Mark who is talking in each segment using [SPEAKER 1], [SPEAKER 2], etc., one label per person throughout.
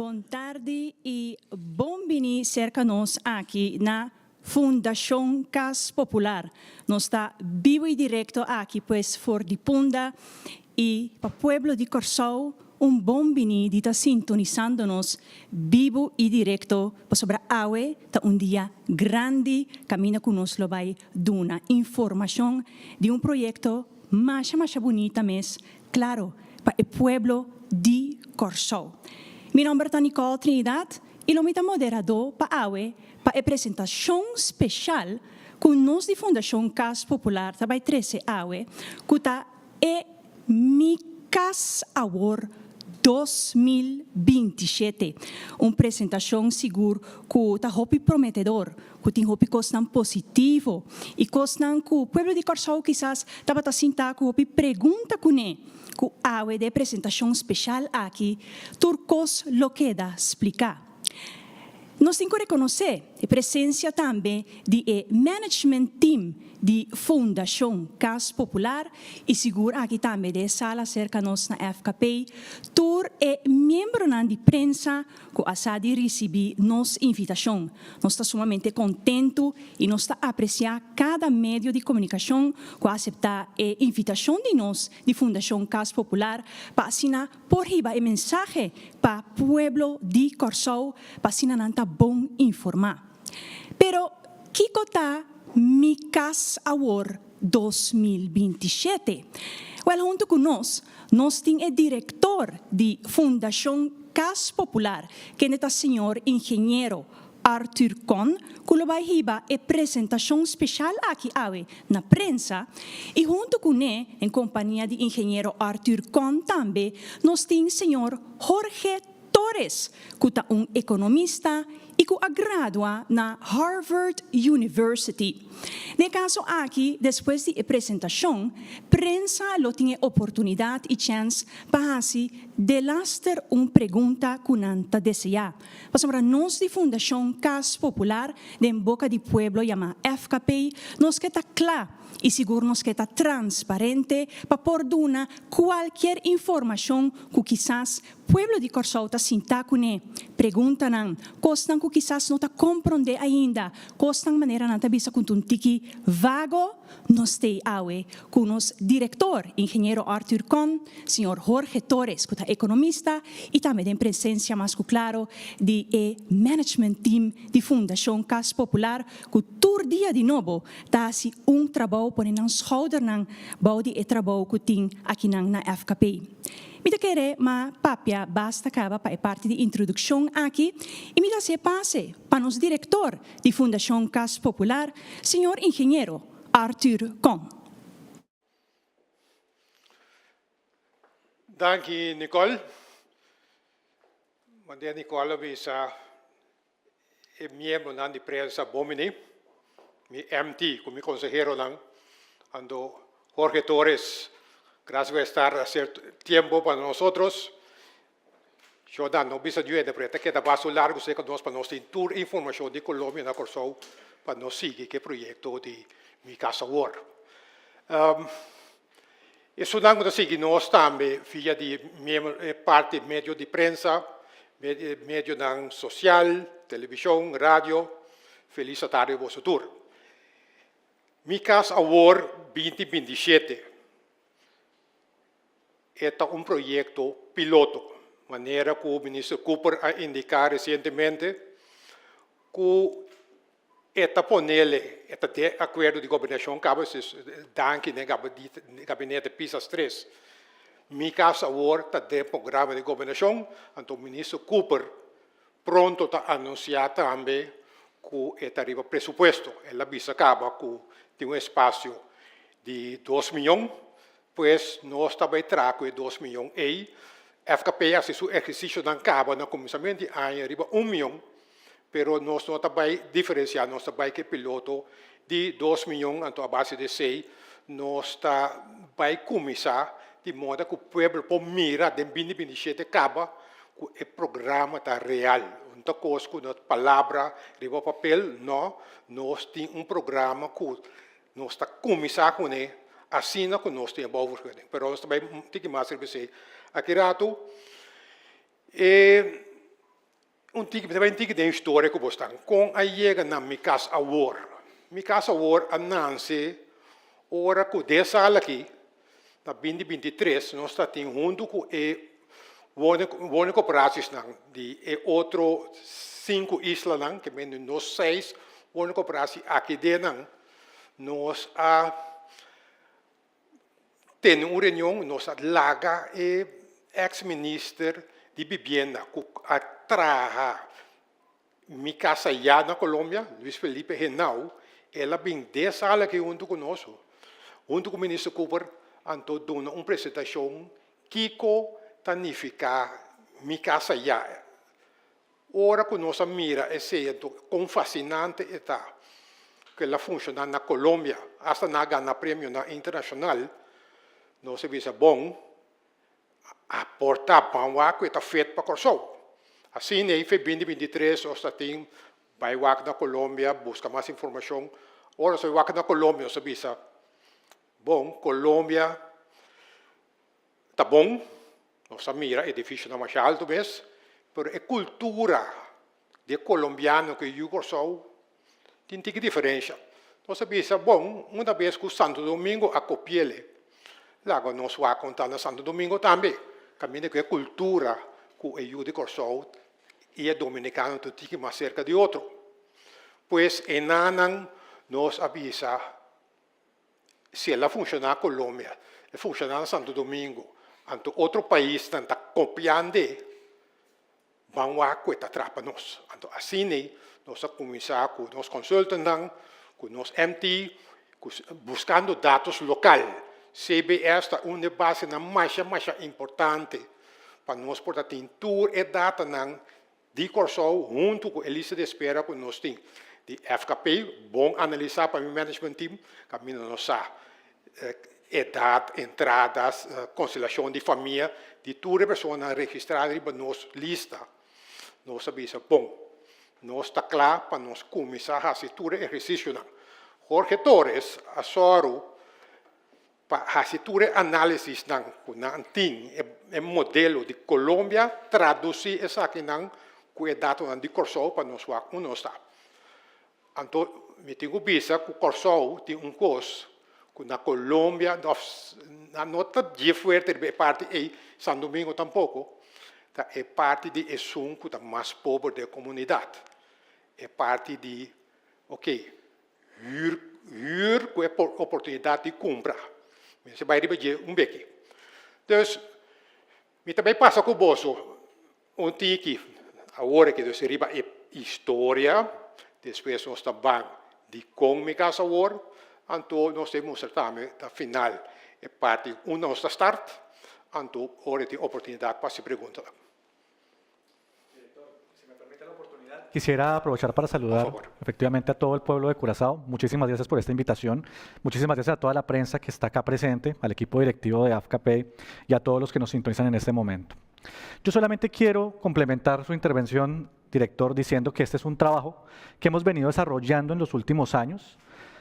[SPEAKER 1] Boa tarde e bom-vindo cerca nós aqui na Fundação Cas Popular. Nós está vivo e direto aqui, pois, for de Punda e para o pueblo de Corsau, bom-vindo de estar sintonizando-nos vivo e direto sobre a AUE, tá dia grande, caminha conosco, vai dar uma informação de projeto mais bonito, mas, claro, para o pueblo de Corsau. Meu nome é Nicole Trinidad e eu sou moderador para a AUE para a apresentação especial com nós de Fundação Cas Popular, também 13 AUE, que é Mi Cas Award 2027. Uma apresentação segura que está muito prometedor, que tem muito coisa positivo e coisa que o povo de Corsau quizás estava sentado com pergunta com ele, que a de apresentação especial aqui, turcos lo queda explicar. Nós temos que reconhecer a presença também do management team de Fundação Cas Popular e seguro aqui também de sala cerca nós na FKP. Tur é membro de prensa que a de receber nossa invitação. Nós estamos sumamente contentos e nós estamos apreciando cada meio de comunicação que aceitar a invitação de nós de Fundação Cas Popular para assinar por riba a mensagem para o pueblo de Corsau para assinar nanta bom informar. Pero, que está Mi Cas Award 2027? Well, junto com nós temos o diretor de Fundação Cas Popular, que é o senhor engenheiro Arthur Con, que vai riba a apresentação especial aqui na prensa. E junto com ele, em companhia de engenheiro Arthur Con também, nós temos o senhor Jorge Torres, que é economista e que gradua na Harvard University. No caso aqui, depois da apresentação, prensa tem a oportunidade e chance para delaster pergunta que nanta deseja. Para nós de Fundação Cas Popular, de Boca de Pueblo, chamada FKP, nós que está claro e seguro nós que está transparente para por dar qualquer informação que quizás o pueblo de Corsau está sentado com ele. Perguntam, costam que quizás não está compreendendo ainda, costam maneira não está vista com um tiki vago, nós temos com o nosso diretor, engenheiro Arthur Con, senhor Jorge Torres, que é economista, e também tem presença mais claro de management team de Fundação Cas Popular, que todo dia de novo está trabalho por não schouder não bode e trabalho que tem aqui na FKP. Me querer ma papia basta acaba para a parte de introdução aqui e me dá se passe para o diretor de Fundação Cas Popular, senhor engenheiro Arthur Con.
[SPEAKER 2] Danke, Nicole. Maria Nicole visa é membro de prensa Bomini, mi MT, como consejero ando Jorge Torres. Gracias por estar hacer tiempo para nosotros. Yo no bisa ayuda para que da paso largo se nos para nos tour información de Colombia na Corsau para nos seguir que proyecto de Mi Casa Award. Isso não é seguir nós também via de parte meio de prensa, meio social, televisão, rádio. Feliz tarde a você tour. Mi Casa Award 2027 é projeto piloto, maneira que o ministro Cooper ha indicado recentemente que de acordo de governação cabe danke no gabinete PISA 3. Mi Casa Award está de programa de governação, então o ministro Cooper pronto está anunciar também que arriba presupuesto. Ela visa acaba que tem espaço de 2 milhões. Pues nós também trago 2 milhões e FKP hace su exercício na cabo no começamento de ano arriba 1 milhão, pero nós não também diferenciar nós também que piloto de 2 milhões então a base de 6 nós está vai começar de modo que o povo pode mirar de 2027 acaba que o programa está real. Então coisa que na palavra arriba papel não nós tem programa que nós está começar com ele assim não nós temos boa vergonha, mas nós também temos mais serviço aqui rato também tem história que você com a chega na minha casa agora. Minha casa agora anuncie ora que dessa ala aqui na 2023 nós está tendo junto com o único prazo de outro 5 islas que vem nos 6 o único prazo aqui dentro nós tem uma reunião nós laga ex-ministro de Vivienda que traga minha casa já na Colômbia, Luiz Felipe Henao, ela vem dessa ala aqui junto conosco, junto com o ministro Cooper, então dando uma apresentação que tanifica minha casa já. Ora que nós mira esse com fascinante está que ela funciona na Colômbia, hasta na ganha prêmio na internacional, nós visa bom aportar para que está feito para Corsou. Assim, em 2023, nós temos vai na Colômbia, busca mais informação. Ora, se vai na Colômbia, nós visa bom, Colômbia está bom, nós mira é difícil não mais alto mesmo, mas a cultura de colombiano que eu Corsou tem que diferença. Nós visa bom, uma vez que o Santo Domingo a copiele, logo nós vamos contar no Santo Domingo também. Caminho que a cultura que eu de Corsou e é dominicano tem que mais cerca de outro. Pois em Anang nos avisa se ela funciona na Colômbia, funciona no Santo Domingo, então outro país está copiando, vamos a que está atrás nós. Então assim nós começar com nós consultantes, com nós MT, buscando dados locais. CBS é uma base mais importante para nós portar tour e data de Corsou junto com a lista de espera que nós temos de FKP, bom analisar para o management team, caminho nós idade, entradas, conciliação de família, de toda pessoa registrada em nossa lista. Nós sabemos, bom, nós está claro para nós começar a fazer todo o exercício. Jorge Torres, a Soro, para fazer análise é modelo de Colômbia, traduzir essa aqui com o dado de Corsou para nós está. Então, me tenho visto que o Corsou tem curso que na Colômbia não está de forte de parte de São Domingo tampouco, é parte de um que está mais pobre da comunidade, é parte de com a oportunidade de comprar. Você vai repetir beque. Então, me também passa com o bolso que agora que você riba é história, depois nós também de como me casa agora, então nós temos também da final é parte nossa start, então hora de oportunidade para se perguntar.
[SPEAKER 3] Quisiera aprovechar para saludar efectivamente a todo el pueblo de Curazao. Muchísimas gracias por esta invitación. Muchísimas gracias a toda la prensa que está acá presente, al equipo directivo de AFKP y a todos los que nos sintonizan en este momento. Yo solamente quiero complementar su intervención, director, diciendo que este es un trabajo que hemos venido desarrollando en los últimos años,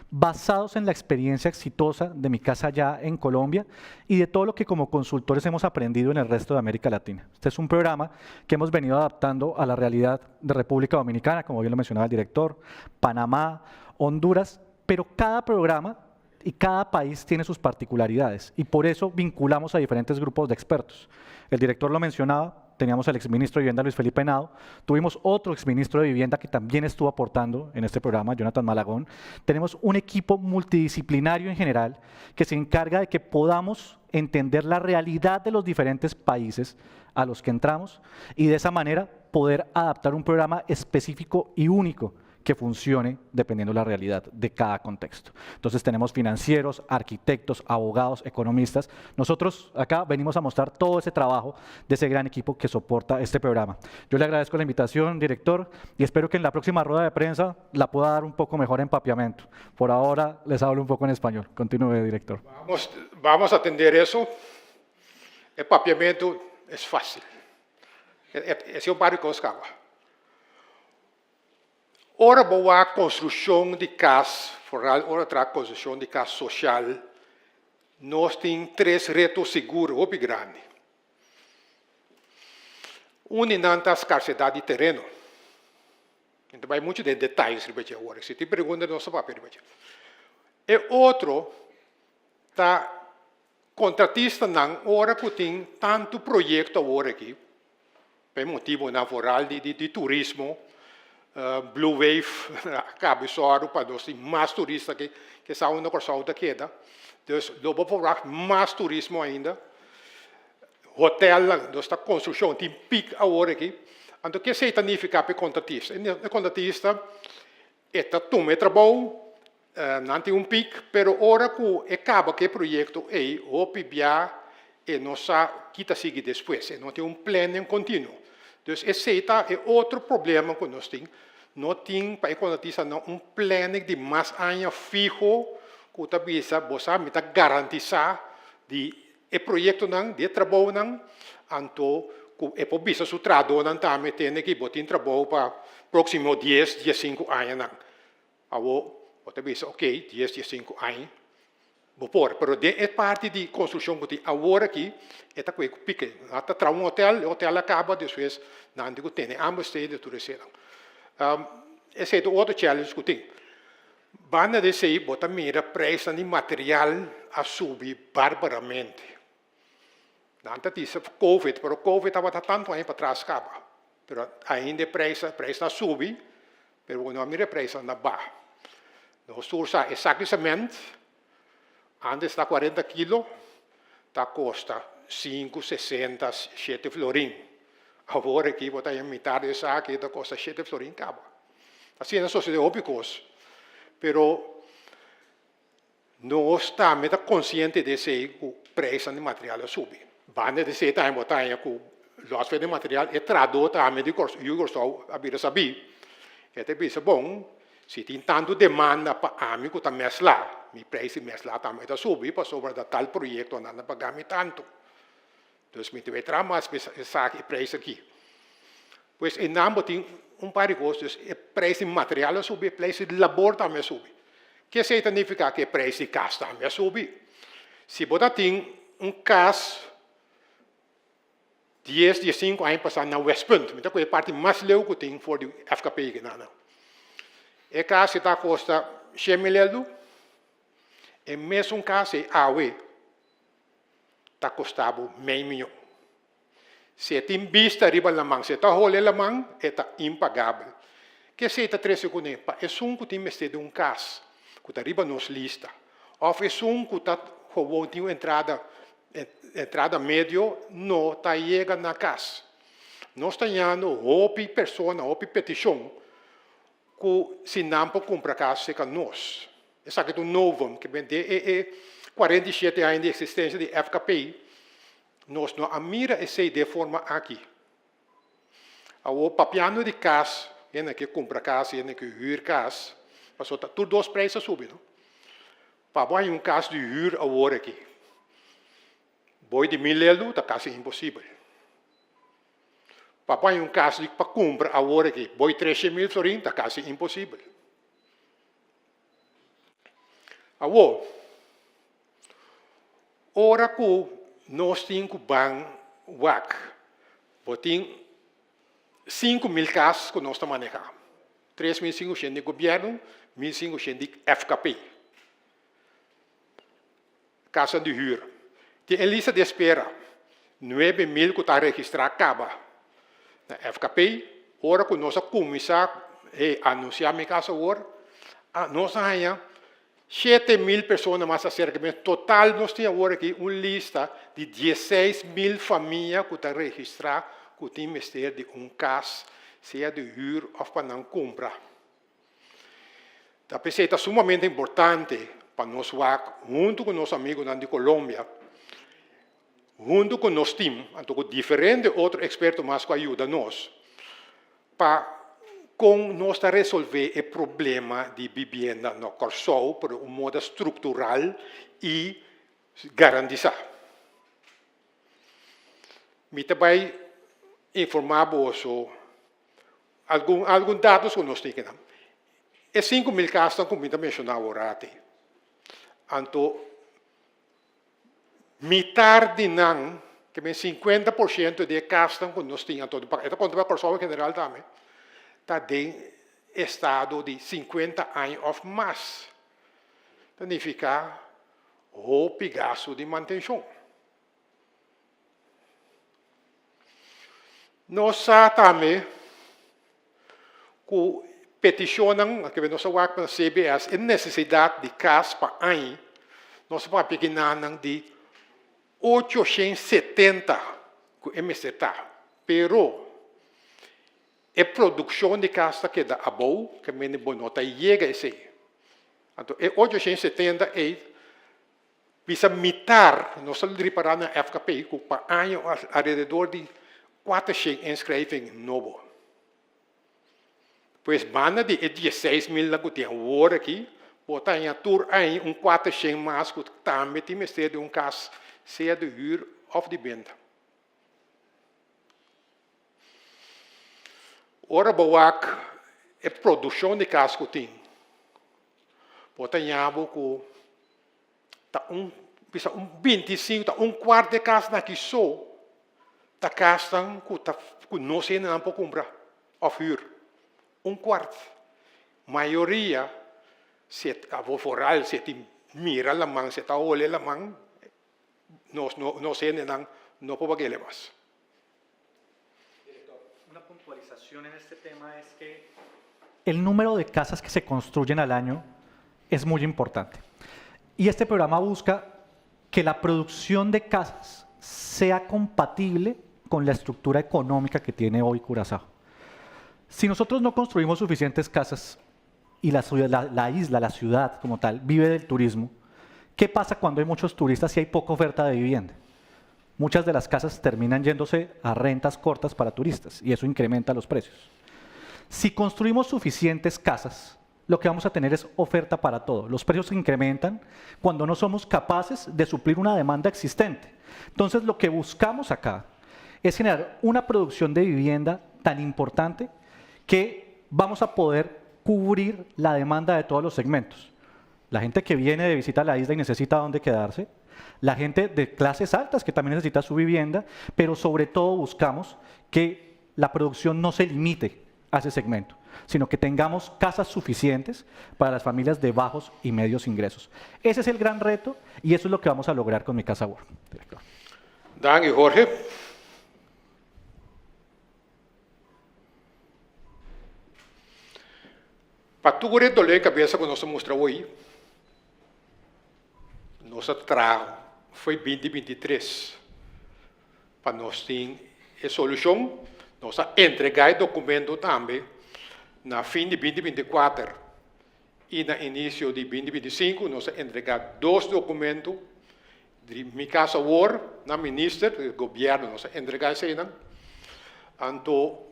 [SPEAKER 3] basados en la experiencia exitosa de mi casa allá en Colombia y de todo lo que como consultores hemos aprendido en el resto de América Latina. Este es un programa que hemos venido adaptando a la realidad de República Dominicana, como bien lo mencionaba el director, Panamá, Honduras, pero cada programa y cada país tiene sus particularidades y por eso vinculamos a diferentes grupos de expertos. El director lo mencionaba, teníamos al exministro de Vivienda Luis Felipe Henao, tuvimos otro exministro de Vivienda que también estuvo aportando en este programa, Jonathan Malagón. Tenemos un equipo multidisciplinario en general que se encarga de que podamos entender la realidad de los diferentes países a los que entramos y de esa manera poder adaptar un programa específico y único que funcione dependiendo de la realidad de cada contexto. Entonces tenemos financieros, arquitectos, abogados, economistas. Nosotros acá venimos a mostrar todo ese trabajo de ese gran equipo que soporta este programa. Yo le agradezco la invitación, director, y espero que en la próxima rueda de prensa la pueda dar un poco mejor empapeamiento. Por ahora les hablo un poco en español. Continúe, director.
[SPEAKER 2] Vamos a atender eso. Empapeamiento es fácil. Es un par de cosas. Ora boa construção de casa foral, ora outra construção de casa social, nós temos 3 retos seguros muito grandes. Um é a escassez de terreno. Então, vai muito de detalhes, agora. Se te pergunta, não sabe, e outro, tá contratista não, ora que tem tanto projeto agora aqui, por motivo natural de turismo, Blue Wave, acaba só para nós, mais turistas que são na Corsal da Queda, então, logo para mais turismo ainda, hotel, nós está construção, tem pico agora aqui, então, o que significa para o contratista? O contratista está tomando trabalho, não tem pico, mas ora que acaba que o projeto é, o PIBA, e não sabe o que seguir depois, não tem plano contínuo. Então, esse é outro problema que nós temos. Não tem, para o contratista, plano de mais anos fijo, que talvez você me garantizar de o projeto de trabalho, então, e por isso o trabalho também tem que botar trabalho para próximo 10, 15 anos. Você diz, ok, 10, 15 anos, vou pôr, mas é parte de construção que tem agora aqui, é que eu pique. Até para um hotel, o hotel acaba, depois, não tem ambos de tudo isso. Esse é outro challenge que tem. Banda de sei, bota mira preço de material a subir barbaramente. Não disse Covid, mas o Covid estava tanto aí para trás acaba. Mas ainda preço a subir, mas não mira preço na barra. Nós usa exatamente, antes está 40 quilos, está custa 5, 60, 7 florim. Agora aqui, botar em metade dessa aqui, está custa 7 florim acaba. Assim, não só se deu óbicos, pero nós estamos conscientes de que o preço de material sube. Banda de ser também botar que o lote de material é traduz também de curso, e o curso a vir a saber. É te pensa bom, se tem tanto demanda para amigo também lá, mi preço lá também está subir para sobre tal projeto não pagar me tanto. Então, me vai trazer mais esse preço aqui. Pois em ambos tem par de coisas, o preço de material sube, o preço de labor também sube. Que significa que o preço de casa também sube. Se você tem casa 10, 15 anos passando na West Point, então é a parte mais leu que tem for do FKP. E casa está custa 100 mil euros, e mesmo casa é AUE, está custando meio milhão. Se tem vista riba na mão, se está rolando na mão, está impagável. Que se está 3 segundos, é um que tem mestre de casa, que está riba nos lista. Ou é um que está com entrada médio, não está chegando na casa. Nós estamos tendo outra pessoa, outra petição, que se não pode comprar casa, seca nós. Esse aqui é o novo, que é 47 anos de existência de FKP. Nós não admiramos essa ideia de forma aqui. O papiano de casa, ele que compra casa, ele que hyr casa, mas tudo os preços subem. Para um caso de hyr agora aqui. Boi de 1.000 euros, está quase impossível. Para um caso de compra agora aqui, boi 13.000 florins, está quase impossível. Agora, ora que nós temos que banco WAC, tem 5.000 casas que nós estamos manejando. 3.500 de governo, 1.500 de FKP. Casa de hyr. Tem lista de espera. 9.000 que está registrado acaba. Na FKP, ora que nós começamos a anunciar a casa agora, nós temos 7.000 pessoas mais acerca. Total, nós temos agora aqui uma lista de 16.000 famílias que estão registradas, que têm mestre de casa, seja de hyr ou para não comprar. Então, é sumamente importante para nós, junto com nossos amigos de Colômbia, junto com nosso time, diferente outros expertos mais que ajudam nós, para com nós resolver o problema de vivenda no Corsol por um modo estrutural e garantizar. Me também informar sobre alguns dados que nós temos. E 5.000 casas, como eu mencionava agora, então, metade de não, que é 50% de casas que nós temos, então, para o Corsol em geral também, está estado de 50 anos ou mais. Significa o gasto de manutenção. Nós também peticionamos, que nós vamos para a CBS, a necessidade de casa para ano, nós vamos pequenar de 870 com MCT, pero a produção de casa que dá a boa, que me bonota chega a esse. Então, 870 é bisa mitar, nós estamos reparando na FKP, que para ano ao redor de 400 inscrições novos. Pois, banda de 16 mil que tem agora aqui, botar em tour aí 400 mais que também tem que ser de caso, seja de huur ou de venda. Ora, boak, a produção de casa que tem, botar em abo que bisa 25, quarto de casa aqui só, da casa que não se não pode comprar, ou huur. Quarto. Maioria, se a foral, se mira la mão, se está olhando la mão, não se não pode pagar mais.
[SPEAKER 3] Una puntualización en este tema es que el número de casas que se construyen al año es muy importante. Y este programa busca que la producción de casas sea compatible con la estructura económica que tiene hoy Curazao. Si nosotros no construimos suficientes casas y la isla, la ciudad como tal, vive del turismo, ¿qué pasa cuando hay muchos turistas y hay poca oferta de vivienda? Muchas de las casas terminan yéndose a rentas cortas para turistas y eso incrementa los precios. Si construimos suficientes casas, lo que vamos a tener es oferta para todo. Los precios se incrementan cuando no somos capaces de suplir una demanda existente. Entonces, lo que buscamos acá es generar una producción de vivienda tan importante que vamos a poder cubrir la demanda de todos los segmentos. La gente que viene de visita a la isla y necesita dónde quedarse, la gente de clases altas que también necesita su vivienda, pero sobre todo buscamos que la producción no se limite a ese segmento, sino que tengamos casas suficientes para las familias de bajos y medios ingresos. Ese es el gran reto y eso es lo que vamos a lograr con Mi Casa World.
[SPEAKER 2] Gracias, Jorge. Para tu correr dolor cabeça que nós mostramos hoje, nosso trabalho foi 2023. Para nós ter a solução, nós entregar o documento também na fim de 2024 e no início de 2025, nós entregar 2 documentos de Mi Casa World na ministra do governo, nós entregar isso aí. Então,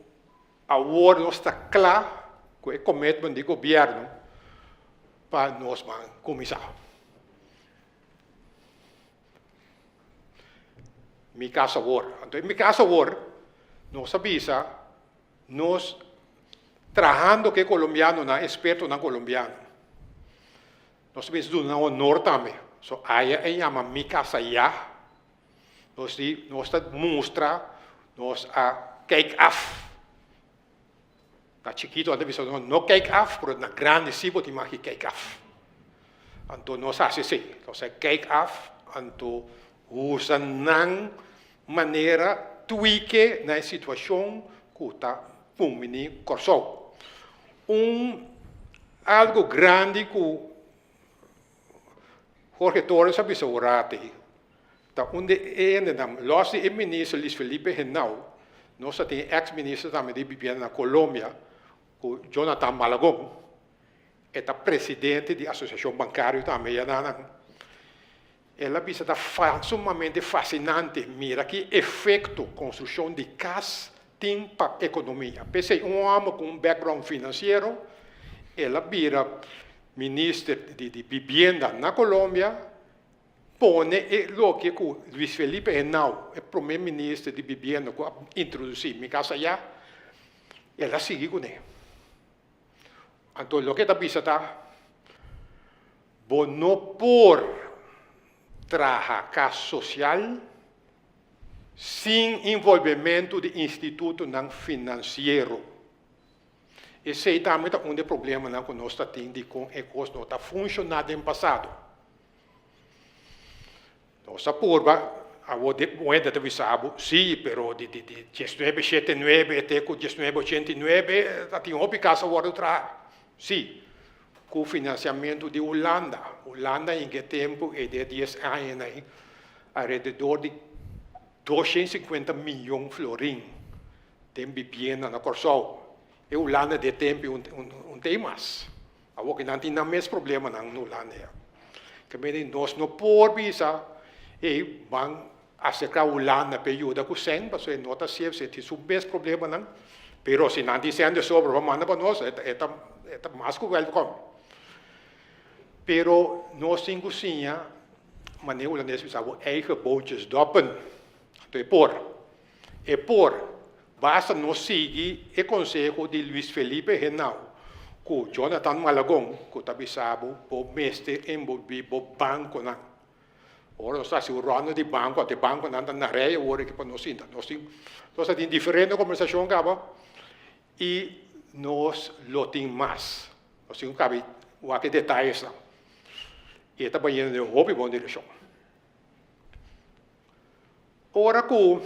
[SPEAKER 2] a World não está claro com o commitment do governo para nós começar. Mi Casa World. Então, Mi Casa World, nós avisa, nós trabalhando com colombiano, na experto na colombiano. Nós avisa do na honor também. So, aí é chama Mi Casa Ya. Nós mostra, nós cake off. Na chiquito, a gente não cake off, mas na grande sim, pode mais cake off. Então, nós fazemos assim, nós cake off, então, usa na maneira tweak na situação que está pumini corso. Algo grande que Jorge Torres sabe segurate. Tá onde nós o ministro Luis Felipe Henao, nós temos ex-ministro também de vivienda na Colômbia, Jonathan Malagón, é presidente da Associação Bancária também. Ela está sumamente fascinante. Mira que efeito construção de casa tem para a economia. Pensei homem com background financeiro, ela vira ministra de vivienda na Colômbia, põe o que Luis Felipe Henao, o primeiro-ministro de vivienda, que introduziu Mi Casa Ya, ela sigue com ele. Então, o que está pensando, não por trabalhar casa social sem envolvimento do instituto não financeiro. Esse aí também é um dos problemas que nós estamos tendo com a coisa não está funcionando no passado. Nossa porba, a moeda de Visabo, sim, pero de 1979 até 1989, tinha uma casa agora outra. Sim, com o financiamento de Holanda. Holanda, em que tempo, é de 10 anos, alrededor de 250 milhões de florins tem vivienda na Corsol. E Holanda de tempo não tem mais. Agora que não tem o mesmo problema na Holanda. Que nós não podemos e vão acercar a Holanda para ajudar com o SEN, porque não está sempre se tem o mesmo problema não. Mas se não tem SEN de sobra, vamos mandar para nós, é mais que welcome. Pero nós temos sim, mas nem holandês pensava, eigen bootjes doppen. Então é por. Basta nós seguir o conselho de Luiz Felipe Renal, com Jonathan Malagón, que está pensando, o mestre envolvido, o banco não. Ora nós estamos urando de banco, até banco não está na rei, agora que para nós ainda. Nós temos diferente conversação, e nós lo temos mais. Nós temos que detalhes não. E está banhando de roupa e boa direção. Ora que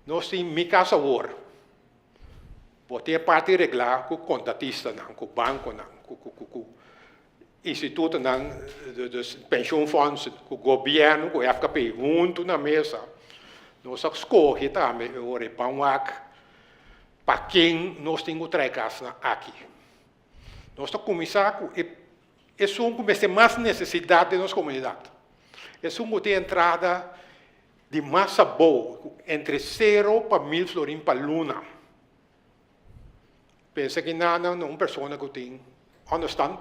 [SPEAKER 2] nós temos minha casa agora. Botei a parte regular com o contratista, com o banco, com o instituto de pensões, com o governo, com o FKP, junto na mesa. Nós escolhemos também agora para quem nós temos três casas aqui. Nós estamos começando com essa mais necessidade da nossa comunidade. É uma tem entrada de massa boa, entre 0 para 1000 florins para luna. Pensa que não é uma pessoa que tem understand,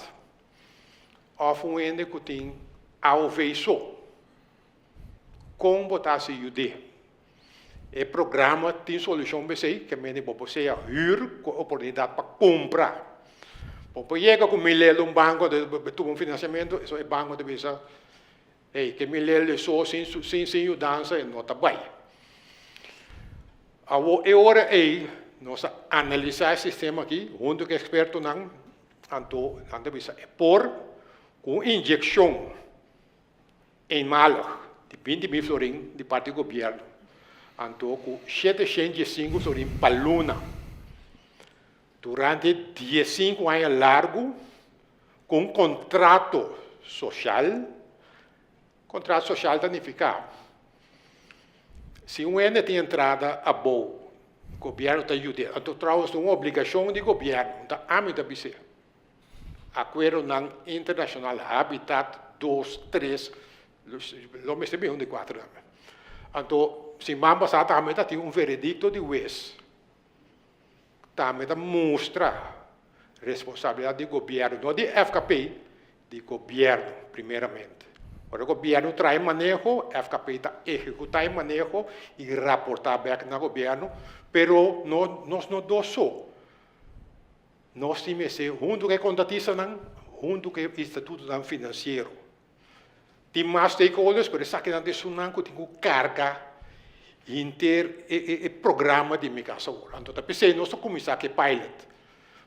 [SPEAKER 2] ou um que tem alveiço. Como botar se ajudar? O programa tem solução para isso, que é você hyr com oportunidade para comprar. Porque chega com um banco de um financiamento, isso é banco de visa. Que me lele só sem ajudança não está bem. Agora nós analisar o sistema aqui, junto com o experto não, então é por com injeção em mala de 20 mil florins de parte do governo, então com 705 florins para luna, durante 15 anos largo, com contrato social. Contrato social danificado. Se um ente tem entrada a boa, o governo está ajudando. Então, traz uma obrigação do governo, da âmbito da BC. Acordo internacional Habitat 2, 3, não me sei 1 de 4. Então, se vamos passar, também tem um veredicto de juiz. Também mostra a responsabilidade do governo, não de FKP, do governo, primeiramente. O governo traz manejo, a FKP está executando manejo e reportar back no governo, pero nós não damos só. Nós temos que ser, junto com o contratista, junto com o Instituto Financeiro. Tem mais stakeholders, mas isso aqui não tem carga inter e programa de migração. Então, nós começamos com pilot.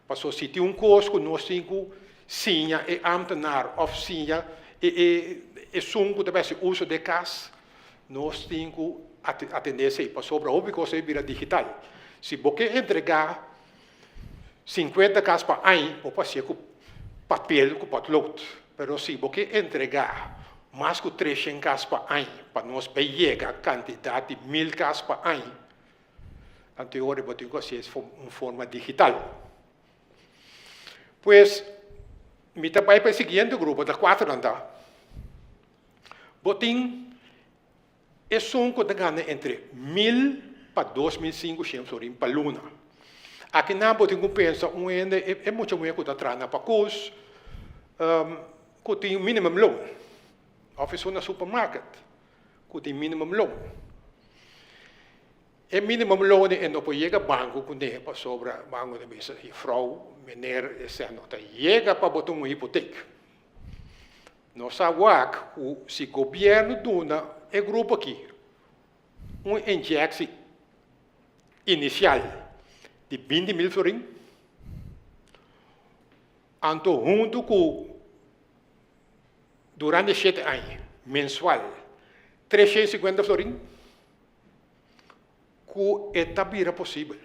[SPEAKER 2] Passou se tem custo, nós temos sinha e ambtenaar of sinha e sungo também se uso de casa, nós temos que atender isso aí. Para sobre a coisa vira digital. Se você entregar 50 casas para ano, ou pode ser com papel, com papelot. Mas se você entregar mais de 300 casas para ano, para nós pegar a quantidade de 1000 casas para ano, então agora você tem que fazer isso em forma digital. Pois, me também para o seguinte grupo, da 4 andar. Botim é sonco de ganha entre 1000 para 2500 florins para luna. Aqui na botim que pensa é muito muito que está na pacos, que tem minimum loan. Office na supermarket, que tem minimum loan. E minimum loan é não pode chegar banco com nem para sobre banco de mesa e frau, meneer esse não tá chega para botar uma hipoteca. Nós sabemos que se o governo dona é grupo aqui, uma injeção inicial de 20 mil florins, Anto junto com, durante 7 anos, mensual, 350 florins, que é vira possível.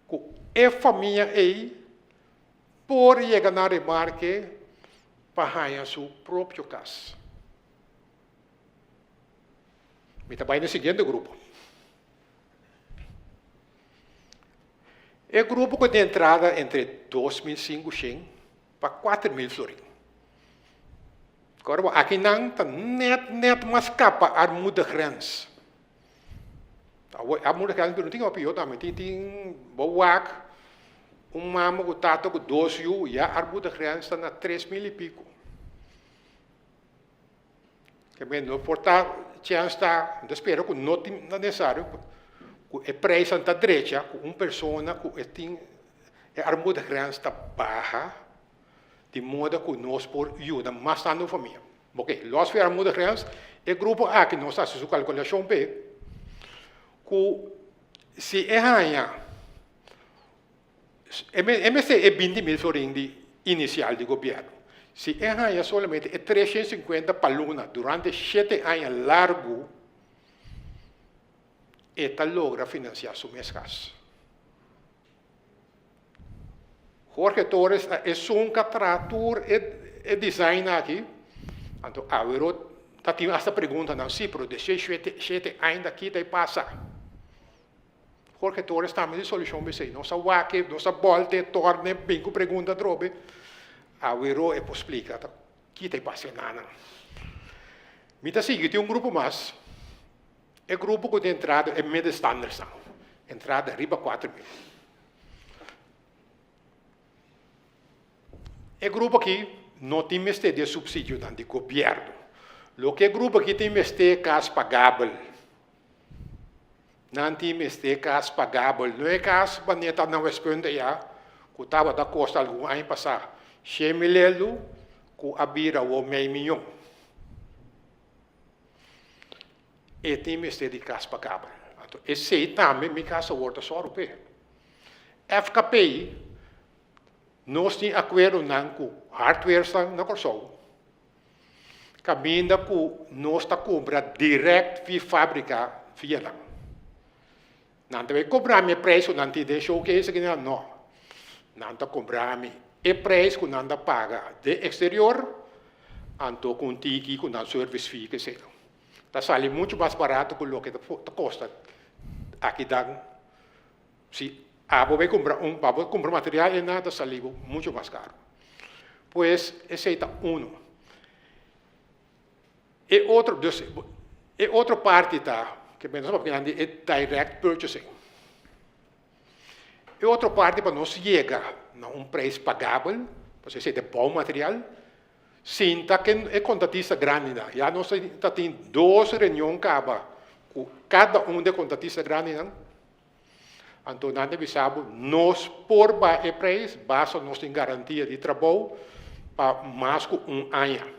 [SPEAKER 2] Que a família aí pode chegar na remarque para ganhar sua própria casa. Me trabalho no seguinte grupo. É grupo que tem entrada entre 2.500 para 4.000 florins. Agora, aqui não está net mas capa a muda grande. A muda grande não tem uma pior também. Tem boac, mamo que está com 12 anos, e a muda grande está na 3.000 e pico. Que bem, não porta chance está, espero que não é necessário. Que é preço à direita, que uma pessoa que tem a muda grande está baixa, de modo que nós podemos ajudar mais na família. Ok, nós fizemos a muda grande, é grupo A que nós fazemos a calculação B, que se é ganha, MSC é 20.000 florins inicial de governo. Se é ganha somente é 350 para luna durante 7 anos largo, esta logra financiar sua casa. Jorge Torres é um trator e design aqui. Então, eu tenho essa pergunta, não, sim, pero de 7 anos aqui vai passar. Jorge Torres também tem solução para isso. Nossa waque, nossa volte, torne, bem com pergunta drobe. Eu é para explicar, que vai passar nada. Me está seguindo, tem grupo mais. É grupo que tem entrada é média standard, entrada riba 4.000. É grupo aqui não tem mestre de subsídio de governo. O que é grupo aqui tem mestre casa pagável. Não tem mestre casa pagável. Não é casa para neta não responde já, que estava da costa algum ano passado. 100 mil que abira o meio milhão. E tem mestre de casa pagável. Então, esse também me casa outra só europeu. FKP, nós temos acordo com hardware na Corsol. Caminha que nós está cobrando direto via fábrica via lá. Não vai cobrar meu preço, não te deixou que isso aqui não. Não está cobrando o preço que não paga de exterior, então com tiki com o service fee que seja. Está saindo muito mais barato que o que custa. Aqui dá, se vai comprar material e nada saindo muito mais caro. Pois, esse é um. E outra parte que nós estamos falando é direct purchasing. E outra parte para nós chegar a preço pagável, para você ter bom material, sinta que é contratista grande. Já nós temos 2 reuniões cada de contratista grande. Então, nós devemos por o preço, basta nós ter garantia de trabalho para mais de 1 ano.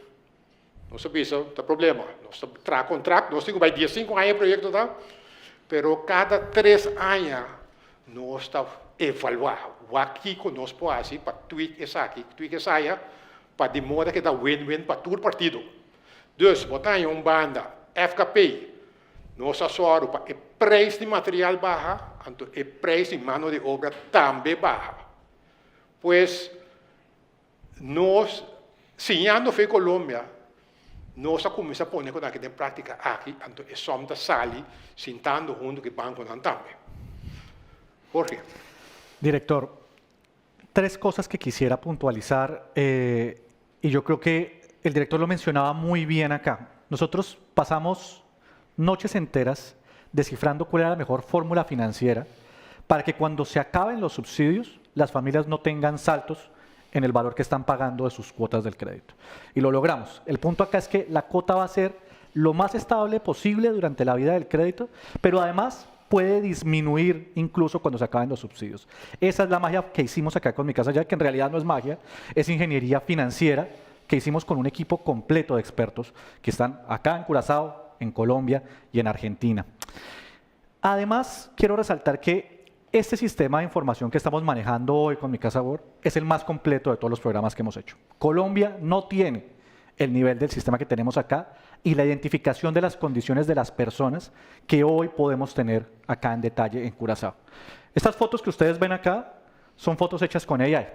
[SPEAKER 2] Não sabemos o problema. Nós temos contrato, nós temos 5 anos de projeto, mas cada 3 anos nós estamos evaluando o que nós podemos fazer para tweak essa aqui, tweak essa aí, para de modo que dá win-win para todo partido. Então, botar em uma banda FKP, nós assumimos para o preço de material baixa, então o preço de mão de obra também baixa. Pois, nós, se já não foi Colômbia, nós começamos a pôr com aqui em prática aqui, então é só da sali, sentando junto com o banco também. Jorge.
[SPEAKER 3] Director, 3 cosas que quisiera puntualizar, y yo creo que el director lo mencionaba muy bien acá. Nosotros pasamos noches enteras descifrando cuál era la mejor fórmula financiera para que cuando se acaben los subsidios, las familias no tengan saltos en el valor que están pagando de sus cuotas del crédito. Y lo logramos. El punto acá es que la cuota va a ser lo más estable posible durante la vida del crédito, pero además puede disminuir incluso cuando se acaben los subsidios. Esa es la magia que hicimos acá con Mi Casa Ya, que en realidad no es magia, es ingeniería financiera que hicimos con un equipo completo de expertos que están acá en Curazao, en Colombia y en Argentina. Además, quiero resaltar que Este sistema de información que estamos manejando hoy con Mi Casa Award es el más completo de todos los programas que hemos hecho. Colombia no tiene el nivel del sistema que tenemos acá y la identificación de las condiciones de las personas que hoy podemos tener acá en detalle en Curazao. Estas fotos que ustedes ven acá son fotos hechas con AI,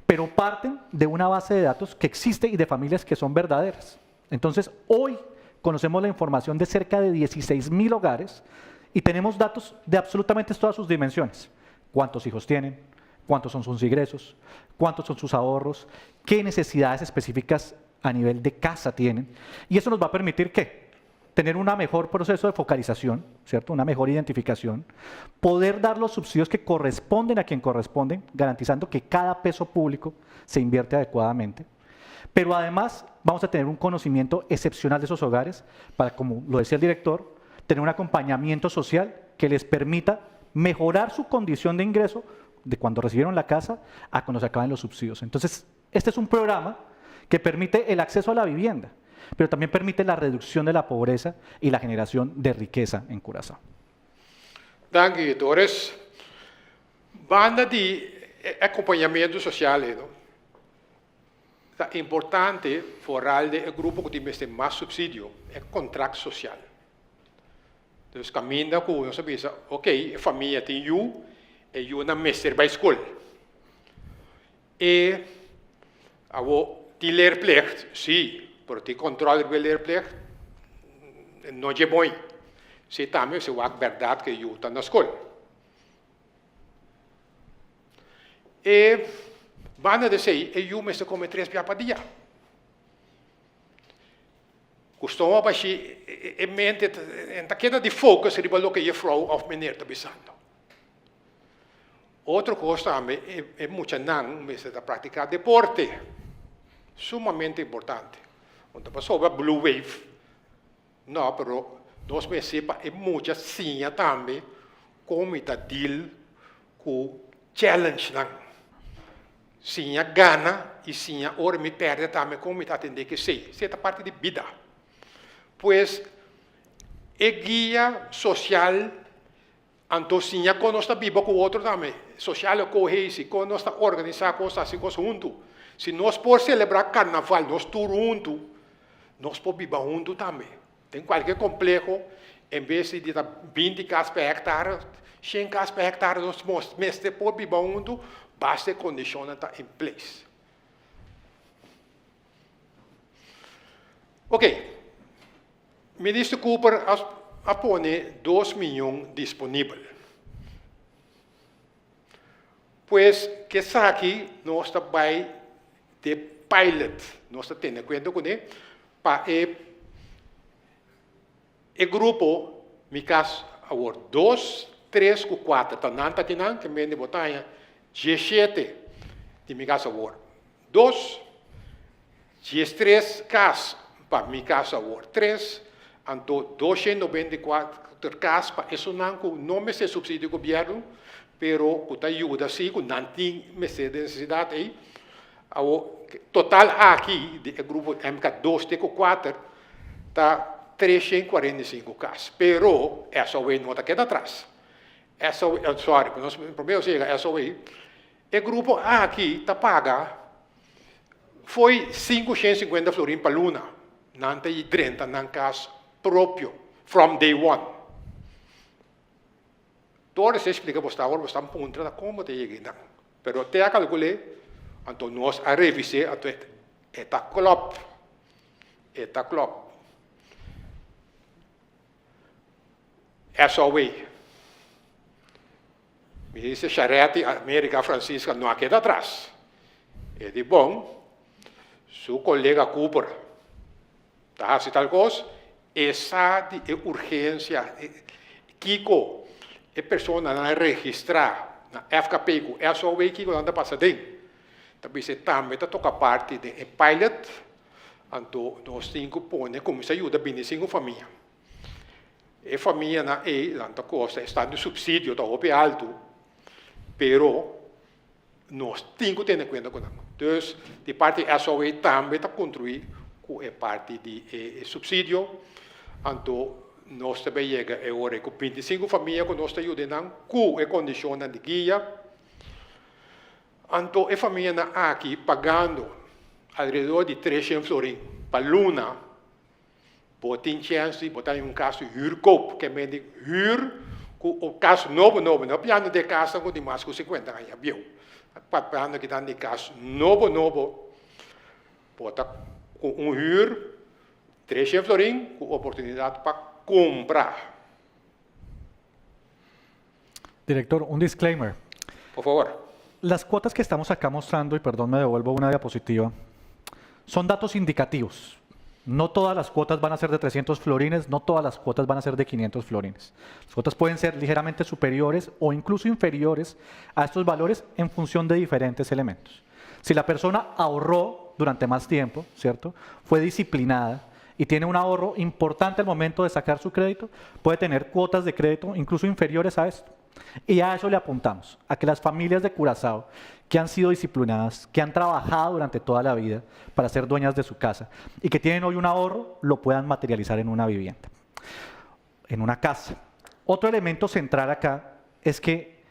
[SPEAKER 3] pero parten de una base de datos que existe y de familias que son verdaderas. Entonces, hoy conocemos la información de cerca de 16.000 hogares y tenemos datos de absolutamente todas sus dimensiones. ¿Cuántos hijos tienen? ¿Cuántos son sus ingresos? ¿Cuántos son sus ahorros? ¿Qué necesidades específicas a nivel de casa tienen? Y eso nos va a permitir, ¿qué? Tener un mejor proceso de focalización, ¿cierto? Una mejor identificación, poder dar los subsidios que corresponden a quien corresponden, garantizando que cada peso público se invierte adecuadamente. Pero además vamos a tener un conocimiento excepcional de esos hogares para, como lo decía el director, tener un acompañamiento social que les permita mejorar su condición de ingreso de cuando recibieron la casa a cuando se acaben los subsidios. Entonces, este es un programa que permite el acceso a la vivienda, pero también permite la reducción de la pobreza y la generación de riqueza en Curazao.
[SPEAKER 2] Dank u, Doris. Banda de acompanhamento social, é importante for o grupo que tem mais subsídio, é contrato social. Então, caminha com nós pensa, ok, a família tem eu na mestre para a escola. E die leerplicht, sim, porque controle de leerplicht não é bom. Se também se vai verdade que eu estou na escola. E van a dizer, eu me estou comendo 3 vezes por dia. Costuma baixar em mente, então queda de foco se riba o que a vrouw ou meneer está pensando. Outra coisa também é muito não, mas está praticar deporte. Sumamente importante. Quando passou a Blue Wave, não, pero nós me sepa é muito sim também como está deal com challenge não. Sim a gana e sim a hora me perde também como está atender que sei, certa parte de vida. Pois é guia social, então sim a quando está vivo com o outro também, social é cohesivo, quando está organizar coisas assim junto. Se nós por celebrar carnaval, nós todos juntos, nós podemos viver juntos também. Tem qualquer complexo, em vez de 20 casas por hectare, 100 casas por hectare, nós podemos viver juntos, basta a condição estar em place. Ok. Ministro Cooper apone 2 milhões disponíveis. Pois, que aqui nós estamos de pilot, nós estamos tendo conta com ele, para o grupo, Mi Casa Award 2, 3 ou 4, tananta tinan, que me botanha, 17 de Mi Casa Award 2, 13 casas para Mi Casa Award 3, então 294 casas para isso não me se subsídio do governo, pero que ajuda sim, que não tem necessidade aí. O total aqui do grupo MK2 e 4 está 345 casas, pero essa aí não está quedando atrás. Essa sorry, nós primeiro chega essa aí. O grupo aqui está paga foi 550 florins para luna, não tem 30 na casa próprio from day one. Todo se explica para você está ponto da como te chega não. Pero até a calculei, então nós a revisar até eta club. Essa aí. Me disse Charete, América Francisca não queda atrás. É de bom, seu colega Cooper, tá se tal coisa, essa de urgência, Kiko, é pessoa não registrar na FKP, essa aí que anda passando. Também se também está toca parte de pilot, então nós temos que pôr como se ajuda bem cinco famílias. E família na tanta coisa está no subsídio, está bem alto. Pero nós temos que ter em conta com isso. Então, de parte SOE também está construído com a parte de subsídio. Então, nós também chega agora com 25 famílias que nós estamos ajudando, com a condição de guia. Então, a família aqui pagando alrededor de 300 florins para Luna, botem chance, botar um caso huurkoop, que é meio huur, o caso novo, não piano de casa com mais de 50 anos, viu? Piano que está de caso novo, botar com um huur, 300 florins, com oportunidade para comprar.
[SPEAKER 3] Director, un disclaimer.
[SPEAKER 2] Por favor.
[SPEAKER 3] Las cuotas que estamos acá mostrando, y perdón, me devuelvo una diapositiva, son datos indicativos. No todas las cuotas van a ser de 300 florines, no todas las cuotas van a ser de 500 florines. Las cuotas pueden ser ligeramente superiores o incluso inferiores a estos valores en función de diferentes elementos. Si la persona ahorró durante más tiempo, ¿cierto? Fue disciplinada y tiene un ahorro importante al momento de sacar su crédito, puede tener cuotas de crédito incluso inferiores a esto. Y a eso le apuntamos, a que las familias de Curazao que han sido disciplinadas, que han trabajado durante toda la vida para ser dueñas de su casa y que tienen hoy un ahorro, lo puedan materializar en una vivienda, en una casa. Otro elemento central acá es que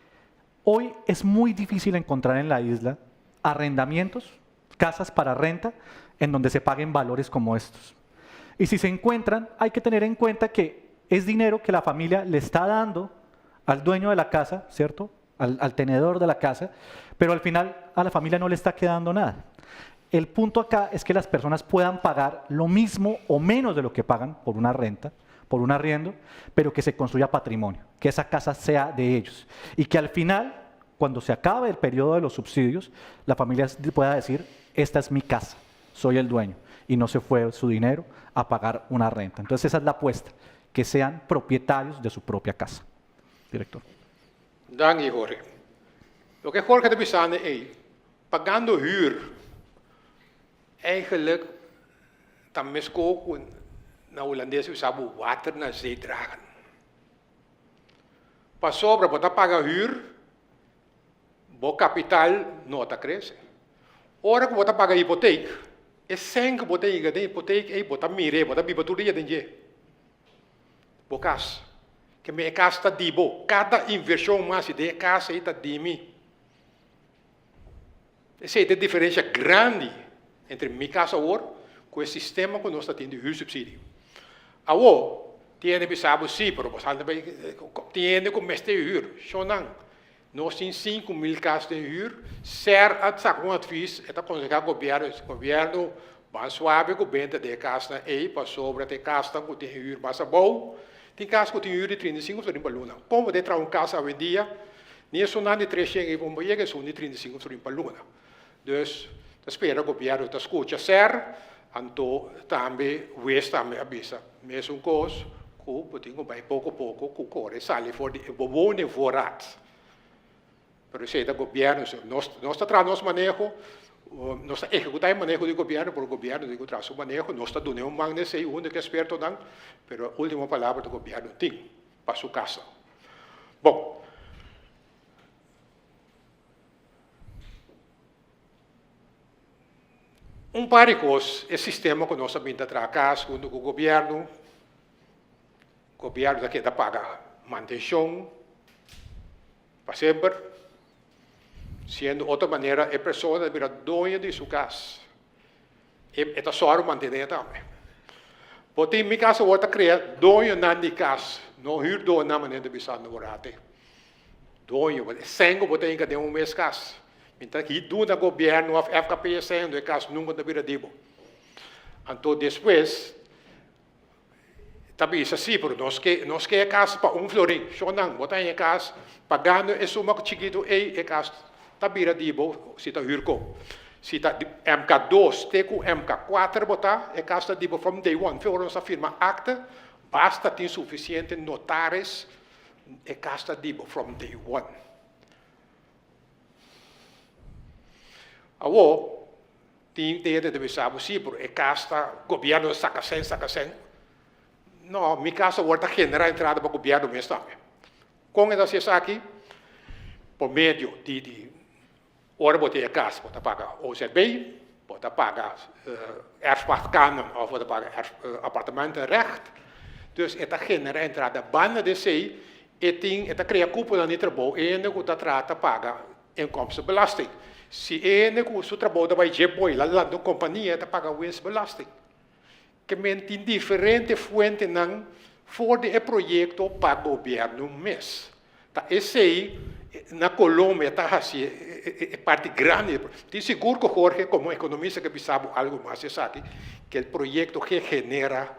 [SPEAKER 3] hoy es muy difícil encontrar en la isla arrendamientos, casas para renta, en donde se paguen valores como estos. Y si se encuentran, hay que tener en cuenta que es dinero que la familia le está dando al dueño de la casa, ¿cierto? Al tenedor de la casa, pero al final a la familia no le está quedando nada. El punto acá es que las personas puedan pagar lo mismo o menos de lo que pagan por una renta, por un arriendo, pero que se construya patrimonio, que esa casa sea de ellos. Y que al final, cuando se acabe el periodo de los subsidios, la familia pueda decir, esta es mi casa, soy el dueño, y no se fue su dinero a pagar una renta. Entonces esa es la apuesta, que sean propietarios de su propia casa. Director.
[SPEAKER 2] Dank je, Jorge. Lo que Jorge está pensando es, pagando huur, eigenlijk, dan miskook, na Holandese usabu water na zee dragen. Para sobra, para pagar huur, o capital não está crescendo. Ora que você paga hipoteca, é sem que você tenha de hipoteca, é você mire, você vive tudo dia de dia. Por casa. Que minha casa está dibo, cada inversão mais de casa está dimi. Essa é a diferença grande entre minha casa agora com o sistema que nós estamos tendo de subsídio. Agora, tem que saber sim, pero tem que começar a huur. Só não. Nós temos 5.000 casas de huur. Ser a sacar um advies, é aconselhar o governo, mais suave, que venda de casa aí, para sobre a casa que tem huur mais bom. Tem casa que tem huur de 35 florins por luna. Como de trazer uma casa hoje em dia, nem só não de 300 vão chegar, são de 35 florins por luna. Então, espero que o governo está escutando ser, então também o também avisa, mesmo coisa, que vai pouco a pouco, que corre, sai fora de bom nevorat. Pero se o governo, nós estamos trazendo manejo, nós estamos executando o manejo do governo, porque o governo tem que trazer o manejo, nós estamos dando um magnético, sei onde que é esperto não, mas a última palavra do governo tem para sua casa. Bom, par de coisas, esse sistema que nós estamos atrás, quando o governo daqui está paga manutenção, para sempre, sendo outra maneira, a pessoa vira dona de sua casa. E está só manter também. Porque em minha casa, eu estou criando dona de casa, não é dona na maneira de pensar no orate. Dona, sem que você tenha de um mês casa. Então, que do governo, a FKP sendo a casa nunca está vira dibo. Então, depois, também isso assim, porque nós quer casa para florim, só não, botar em casa, pagando é só uma chiquito e casa. Tabira dibo, se está hurco. Se está MK2, teco MK4 botar, é casa dibo from day one. Foi nossa firma acta, basta ter suficiente notares, é casa dibo from day one. Agora, tem de saber se é casa, governo saca sem. Não, minha casa agora está generando entrada para o governo mesmo também. Com essa aqui, por meio de ora você a casa, você paga OZB, você paga erfpachtkanon, of você paga appartementenrecht. Dus esta genera entrada banda de sei, esta crea cúpula de trabalho, e ainda que trata paga inkomstenbelasting. Se ainda que o trabalho vai jeboi, lá da companhia, esta paga winstbelasting. Que mente diferente fuente não voor de projeto para o governo mês. Tá, esse aí, na Colômbia, está assim, é parte grande. Estoy seguro que Jorge, como economista, que sabe algo más, sabe que el proyecto que genera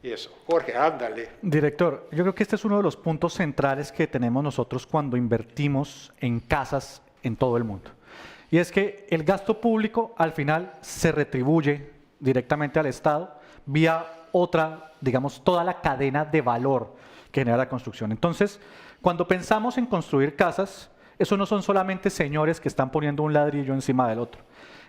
[SPEAKER 2] eso. Jorge, ándale.
[SPEAKER 3] Director, yo creo que este es uno de los puntos centrales que tenemos nosotros cuando invertimos en casas en todo el mundo. Y es que el gasto público al final se retribuye directamente al Estado vía otra, digamos, toda la cadena de valor que genera la construcción. Entonces, cuando pensamos en construir casas, eso no son solamente señores que están poniendo un ladrillo encima del otro.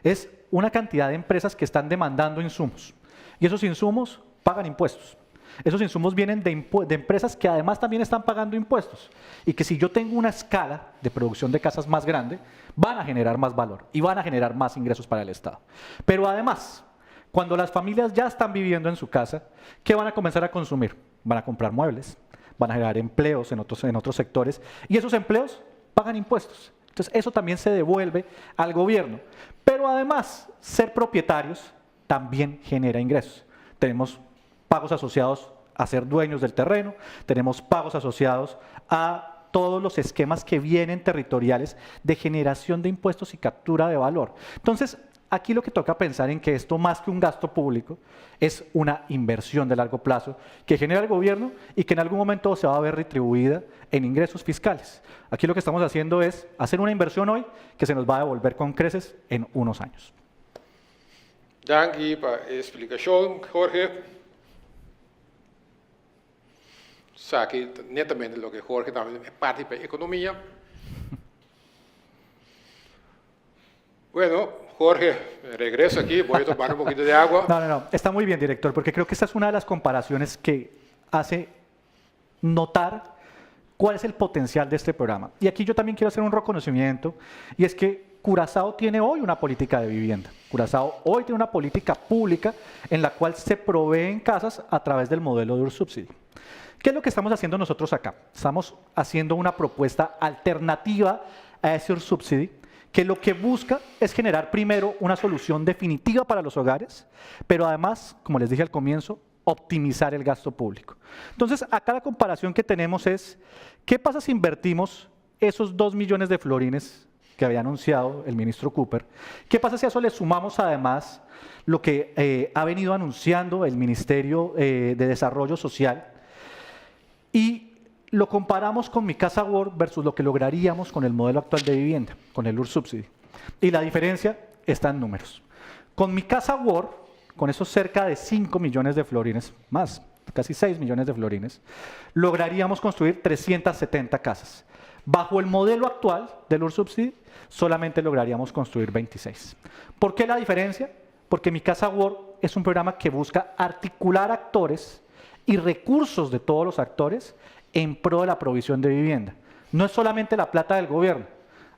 [SPEAKER 3] Es una cantidad de empresas que están demandando insumos. Y esos insumos pagan impuestos. Esos insumos vienen de empresas que además también están pagando impuestos. Y que si yo tengo una escala de producción de casas más grande, van a generar más valor y van a generar más ingresos para el Estado. Pero además, cuando las familias ya están viviendo en su casa, ¿qué van a comenzar a consumir? Van a comprar muebles, van a generar empleos en otros sectores, y esos empleos pagan impuestos. Entonces, eso también se devuelve al gobierno. Pero además, ser propietarios también genera ingresos. Tenemos pagos asociados a ser dueños del terreno, tenemos pagos asociados a todos los esquemas que vienen territoriales de generación de impuestos y captura de valor. Entonces, aquí lo que toca pensar en que esto, más que un gasto público, es una inversión de largo plazo que genera el gobierno y que en algún momento se va a ver retribuida en ingresos fiscales. Aquí lo que estamos haciendo es hacer una inversión hoy que se nos va a devolver con creces en unos años.
[SPEAKER 2] Dank para la explicación, Jorge. Saque netamente lo que Jorge también es parte de la economía. Bueno, Jorge, regreso aquí, voy a tomar un poquito de agua.
[SPEAKER 3] No, está muy bien, director, porque creo que esta es una de las comparaciones que hace notar cuál es el potencial de este programa. Y aquí yo también quiero hacer un reconocimiento, y es que Curazao tiene hoy una política de vivienda. Curazao hoy tiene una política pública en la cual se proveen casas a través del modelo de Ursubsidy. ¿Qué es lo que estamos haciendo nosotros acá? Estamos haciendo una propuesta alternativa a ese Ursubsidy, que lo que busca es generar primero una solución definitiva para los hogares, pero además, como les dije al comienzo, optimizar el gasto público. Entonces, acá la comparación que tenemos es, ¿qué pasa si invertimos esos 2 millones de florines que había anunciado el ministro Cooper? ¿Qué pasa si a eso le sumamos además lo que ha venido anunciando el Ministerio de Desarrollo Social? Y lo comparamos con Mi Casa World versus lo que lograríamos con el modelo actual de vivienda, con el Ursubsidy. Y la diferencia está en números. Con Mi Casa World, con esos cerca de 5 millones de florines, más, casi 6 millones de florines, lograríamos construir 370 casas. Bajo el modelo actual del Ursubsidy, solamente lograríamos construir 26. ¿Por qué la diferencia? Porque Mi Casa World es un programa que busca articular actores y recursos de todos los actores en pro de la provisión de vivienda. No es solamente la plata del gobierno.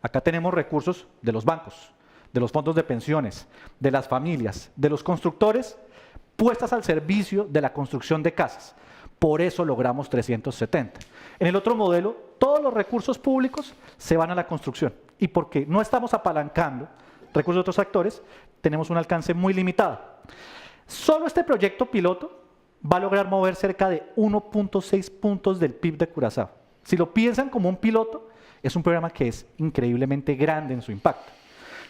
[SPEAKER 3] Acá tenemos recursos de los bancos, de los fondos de pensiones, de las familias, de los constructores, puestas al servicio de la construcción de casas. Por eso logramos 370. En el otro modelo, todos los recursos públicos se van a la construcción. Y porque no estamos apalancando recursos de otros actores, tenemos un alcance muy limitado. Solo este proyecto piloto va a lograr mover cerca de 1.6 puntos del PIB de Curazao. Si lo piensan como un piloto, es un programa que es increíblemente grande en su impacto.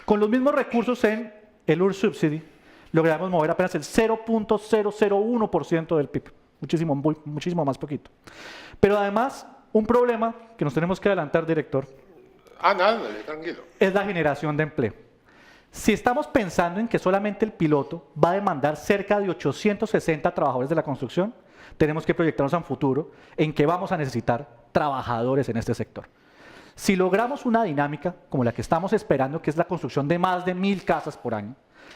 [SPEAKER 3] Con los mismos recursos en el Ursubsidy, logramos mover apenas el 0.001% del PIB, muchísimo más poquito. Pero además, un problema que nos tenemos que adelantar, director,
[SPEAKER 2] Nada, tranquilo.
[SPEAKER 3] Es la generación de empleo. Si estamos pensando en que solamente el piloto va a demandar cerca de 860 trabajadores de la construcción, tenemos que proyectarnos a un futuro en que vamos a necesitar trabajadores en este sector. Si logramos una dinámica como la que estamos esperando, que es la construcción de más de 1000 casas por año,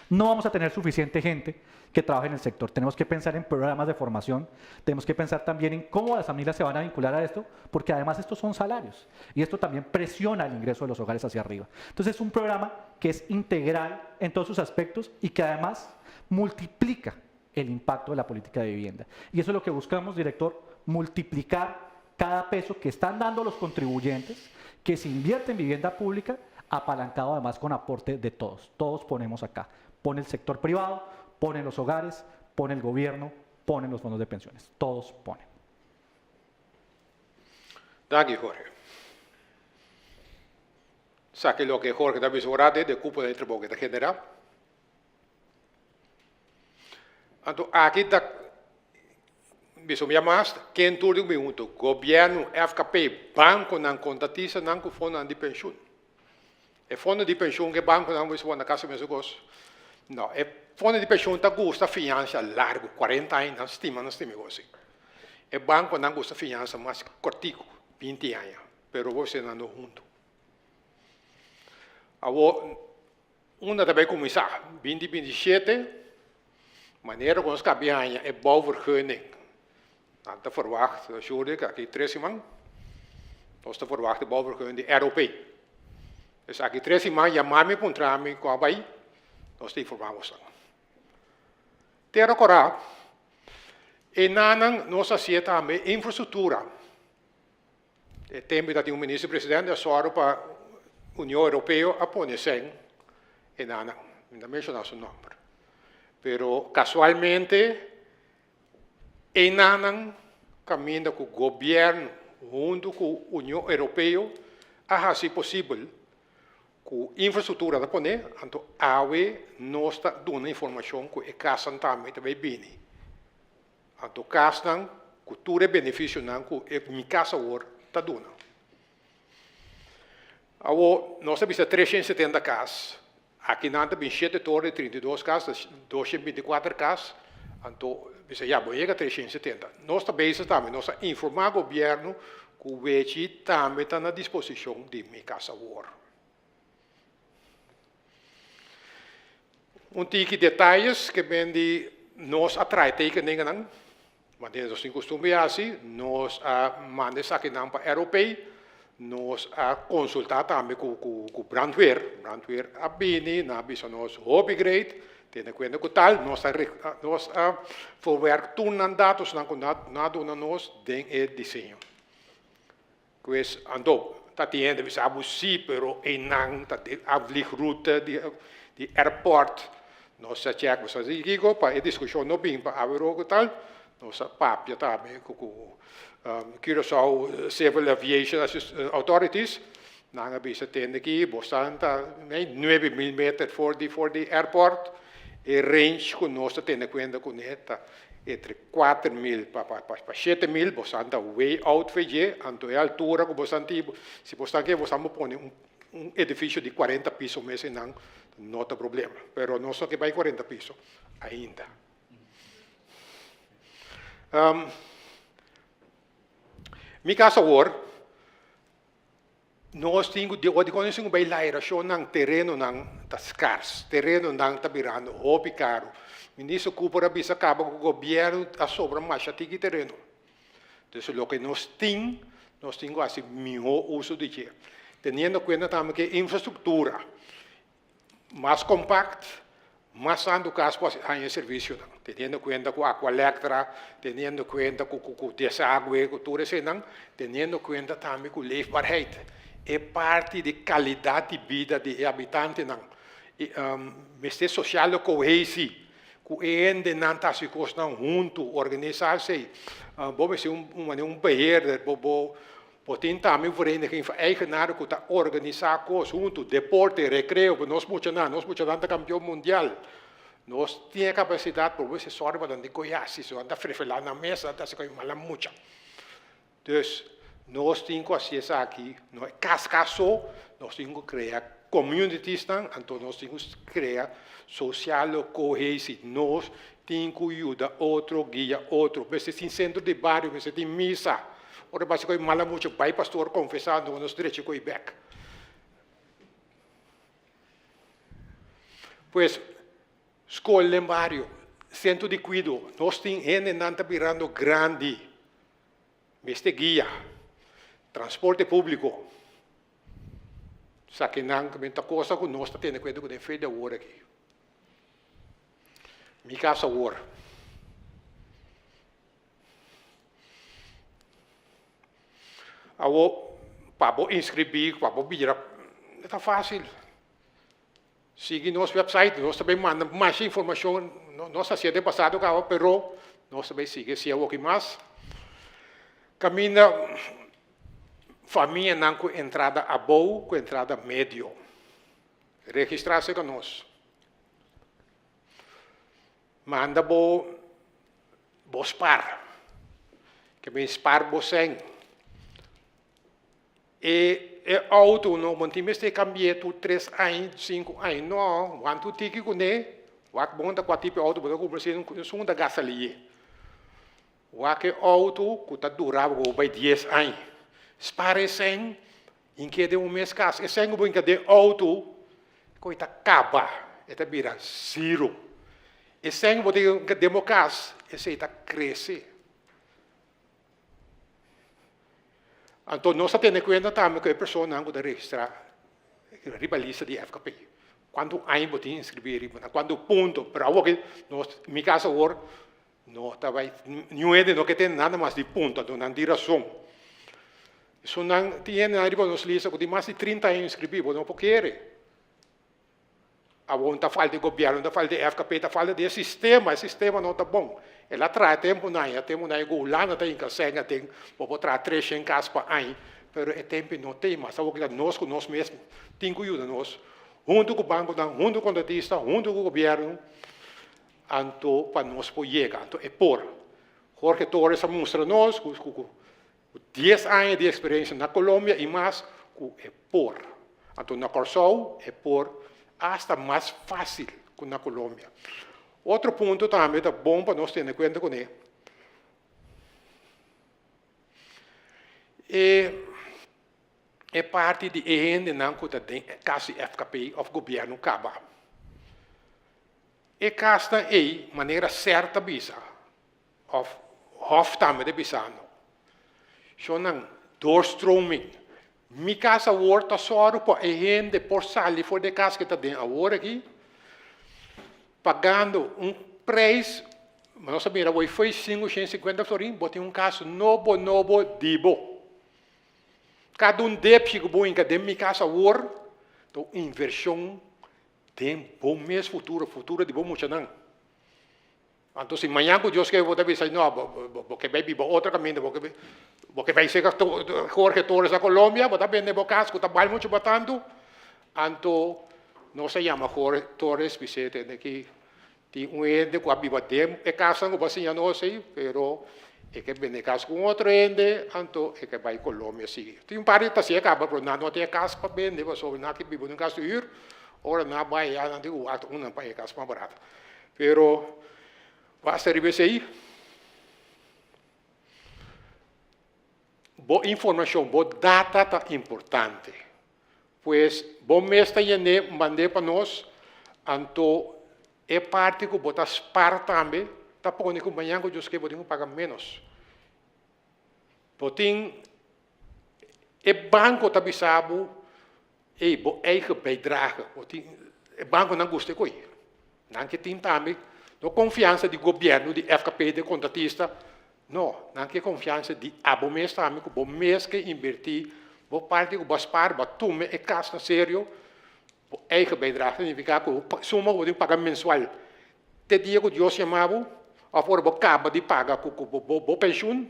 [SPEAKER 3] no vamos a tener suficiente gente que trabaje en el sector. Tenemos que pensar en programas de formación, tenemos que pensar también en cómo las familias se van a vincular a esto, porque además estos son salarios y esto también presiona el ingreso de los hogares hacia arriba. Entonces es un programa que es integral en todos sus aspectos y que además multiplica el impacto de la política de vivienda. Y eso es lo que buscamos, director, multiplicar cada peso que están dando los contribuyentes, que se invierte en vivienda pública, apalancado además con aporte de todos. Todos ponemos acá. Pone el sector privado, ponen los hogares, pone el gobierno, ponen los fondos de pensiones. Todos ponen.
[SPEAKER 2] Gracias, Jorge. Saque lo que Jorge también sobre de cupo de trabajo que genera. Então, aqui está, mais, quem tudo junto, governo, FKP, banco não contatiza, não com fundo de pensão. É fundo de pensão que banco não vai na casa mesmo gosto. Não, é fundo de pensão que custa fiança largo, 40 anos, não estima gosto. É banco não custa fiança mais cortico, 20 anos, pero você não junto. Agora, uma também começar, 2027, maneira como os cabeças é bouwvergunning. Dat te verwachten, natuurlijk, aqui 3 maanden. Dat te verwachten bouwvergunning europeu. Dus aqui 3 maanden, ja maar met contrami com a Bahia, nós te informamos. Terra e nanang nós aceita a infraestrutura. E tempo dat o ministro-presidente só para a União Europeia a pôr sem e nanang, ainda mencionar seu nome. Pero casualmente, em Nanang, caminha com o governo, junto com a União Europeia, a se possível, com a infraestrutura da Pone, então, nós está dando informação que a casa também bem. Então, casa, cultura e benefício, que a minha casa está dando. Agora, nós temos 370 casas. Aqui não tem 7 torres, 32 casas, 224 casas, então, você já vai chegar a 370. Nós também estamos, nós informamos o governo que o VET também está na disposição de minha casa agora. Tique detalhes que vem de nós atrai tekeningen não, mas nós temos costume assim, nós mandamos aqui não para europeu. Nós consultar também com o brandweer. Brandweer a bini, na bisa nós upgrade, tendo conta com tal, nós forwerk tunan dados na dona nós den e desenho. Pues ando, tá tendo bisa abusi, pero enang tá de avligroute de airport. Nós check você aqui para a discussão no bem para avero tal, nós papia também com Curaçao Civil Aviation Authorities, nang bisa tende aqui, bastante, 9 mm for the airport, e range que nós tendo conta com neta entre 4.000 para 7.000, bastante way out feje, então é a altura que bastante, se bastante você me põe edifício de 40 pisos mês não tem problema, pero nós só que vai 40 pisos ainda. Mi casa agora, nós temos de conhecer bem lá a terreno não está escasso, terreno não está virando hobby caro. Ministro Cooper avisa acaba com o governo a sobra mais a tique terreno. Então, o que nós temos assim melhor uso de dia. Tendo em conta também que infraestrutura mais compacta, mais ando caso para serviço, tendo em conta com a Aqualectra, tendo em conta com o desagüe, com tudo isso, tendo em conta também com a leefbaarheid. É parte de qualidade de vida de habitante, mestre social e coesão, que ainda não está se costando junto, organizar-se, vamos ser beheerder, tem também vereniging van eigenaren que está organizar coisas junto, deporte, recreio, nós muitos campeão mundial. Nós temos capacidade para você sorrir para onde conhece, se anda frefelar na mesa, dá se coisa mal muito. Então, nós temos que fazer aqui, não é cascaço, nós temos que criar communities, então nós temos que criar social cohesivo, nós temos que ajudar outro, guiar outro, você tem centro de bairro, você tem missa. Ora, basicamente, mal muito, vai pastor confessando nos direitos com o IBEC. Pois, escola em bairro, centro de cuidado, nós temos gente que está virando grande, mestre guia, transporte público. Sabe que não, muita coisa que nós estamos tendo cuidado com o feio de agora aqui. Minha casa agora. para inscrever, para virar, está fácil. Siga nosso website, nós também mandamos mais informação, nossa sede passado, mas nós também seguimos se o que mais. Caminha, família não com entrada a boa, com entrada médio. Registrar-se conosco. Manda bo spar, que me spar bo sem. E auto não mantimos de cambiar tu 3 anos, 5 anos, não, quando tu tiki com ele, wak bom da quatro tipo auto, porque eu preciso um segunda gasolina. Wak auto que tá durava vai 10 anos, spare sem, em que de mês casa, e sem o que de auto, que está acaba, está vira zero. E sem o que democracia, esse está crescer. Então, nós temos em conta também que a pessoa não pode registrar a ribalista de FKP. Quando há um inscrever, quando ponto, para o que nós, em meu caso, agora, não não tem nada mais de ponto, não tem razão. Isso não tem nada de nos lista, que mais de 30 anos inscrever, não pode querer. A vontade da falta de governo, da falta de FKP, da falta de sistema, o sistema não está bom. Ela traz tempo não é igual lá não tem que ser, tem, pode trazer 300 casos para ano, mas o tempo não tem, mas nós mesmos, tem que ajudar nós, junto com o banco, junto com o dentista, junto com o governo, então, para nós poder chegar, então é por. Jorge Torres mostra nós, com 10 anos de experiência na Colômbia e mais, é por. Então, na Corsol, é por. Hasta mais fácil que na Colômbia. Outro ponto também é bom para nós ter em conta com ele. É parte de gente não que tem caso FKP ou governo acaba. E casta é maneira certa bisa, of hof também de bisano. Só não doorstroming. Mi casa worta soro po e gente por salir for de casa que está dentro agora aqui, pagando preço, mas nós sabemos que foi 550 florins, botei caso novo dibo. Cada débito que bom em cada mi casa worta, então inversão tem bom mês futuro de bom muito não. Então se amanhã que Deus quer voltar a dizer não, porque vai vir outro caminho, porque vai ser Jorge Torres da Colômbia, mas também é caso que está bem muito batendo, então não se chama Jorge Torres, porque tem que ende que vive tempo, é caso que você não sei, pero é que vem caso com outro ende, então é que vai Colômbia seguir. Tem par de taxi acaba, mas não tem caso para vender, mas só não que vive no caso ir, ora não vai não tem uma para caso mais barato, pero basta revisar aí. Boa informação, boa data é importante. Pois, bom mês está mandei para nós, então, é parte que botar spar também, está pondo que amanhã que eu escrevo, eu pagar menos. Botem, é banco está bisabo, é que beidraga, é banco não gosta de coisa. Não que tem também, não confiança de governo, de FKP, de contratista, não que confiança de abo mês também, que bom mês que invertir, boa parte que baspar, batume, é caso sério, é que beidraga, significa que suma o pagar mensual. Te dia que Deus chamava, agora vou acaba de pagar com a pensão,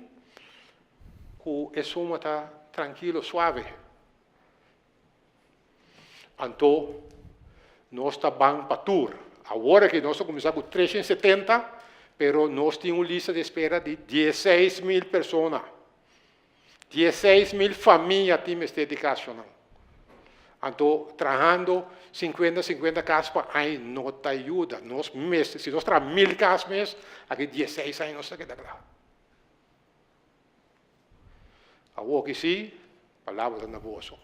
[SPEAKER 2] que a suma está tranquilo, suave. Então, nós está bem para tudo. Agora que nós começamos com 370, pero nós temos uma lista de espera de 16.000 pessoas. 16.000 famílias têm esta dedicação. Então, trabalhando 50 casos para aí, não te ajuda. Se nós trabalhamos 1.000 casos mês, aqui 16 anos não queda claro. Agora que sim, palavras na bolsa.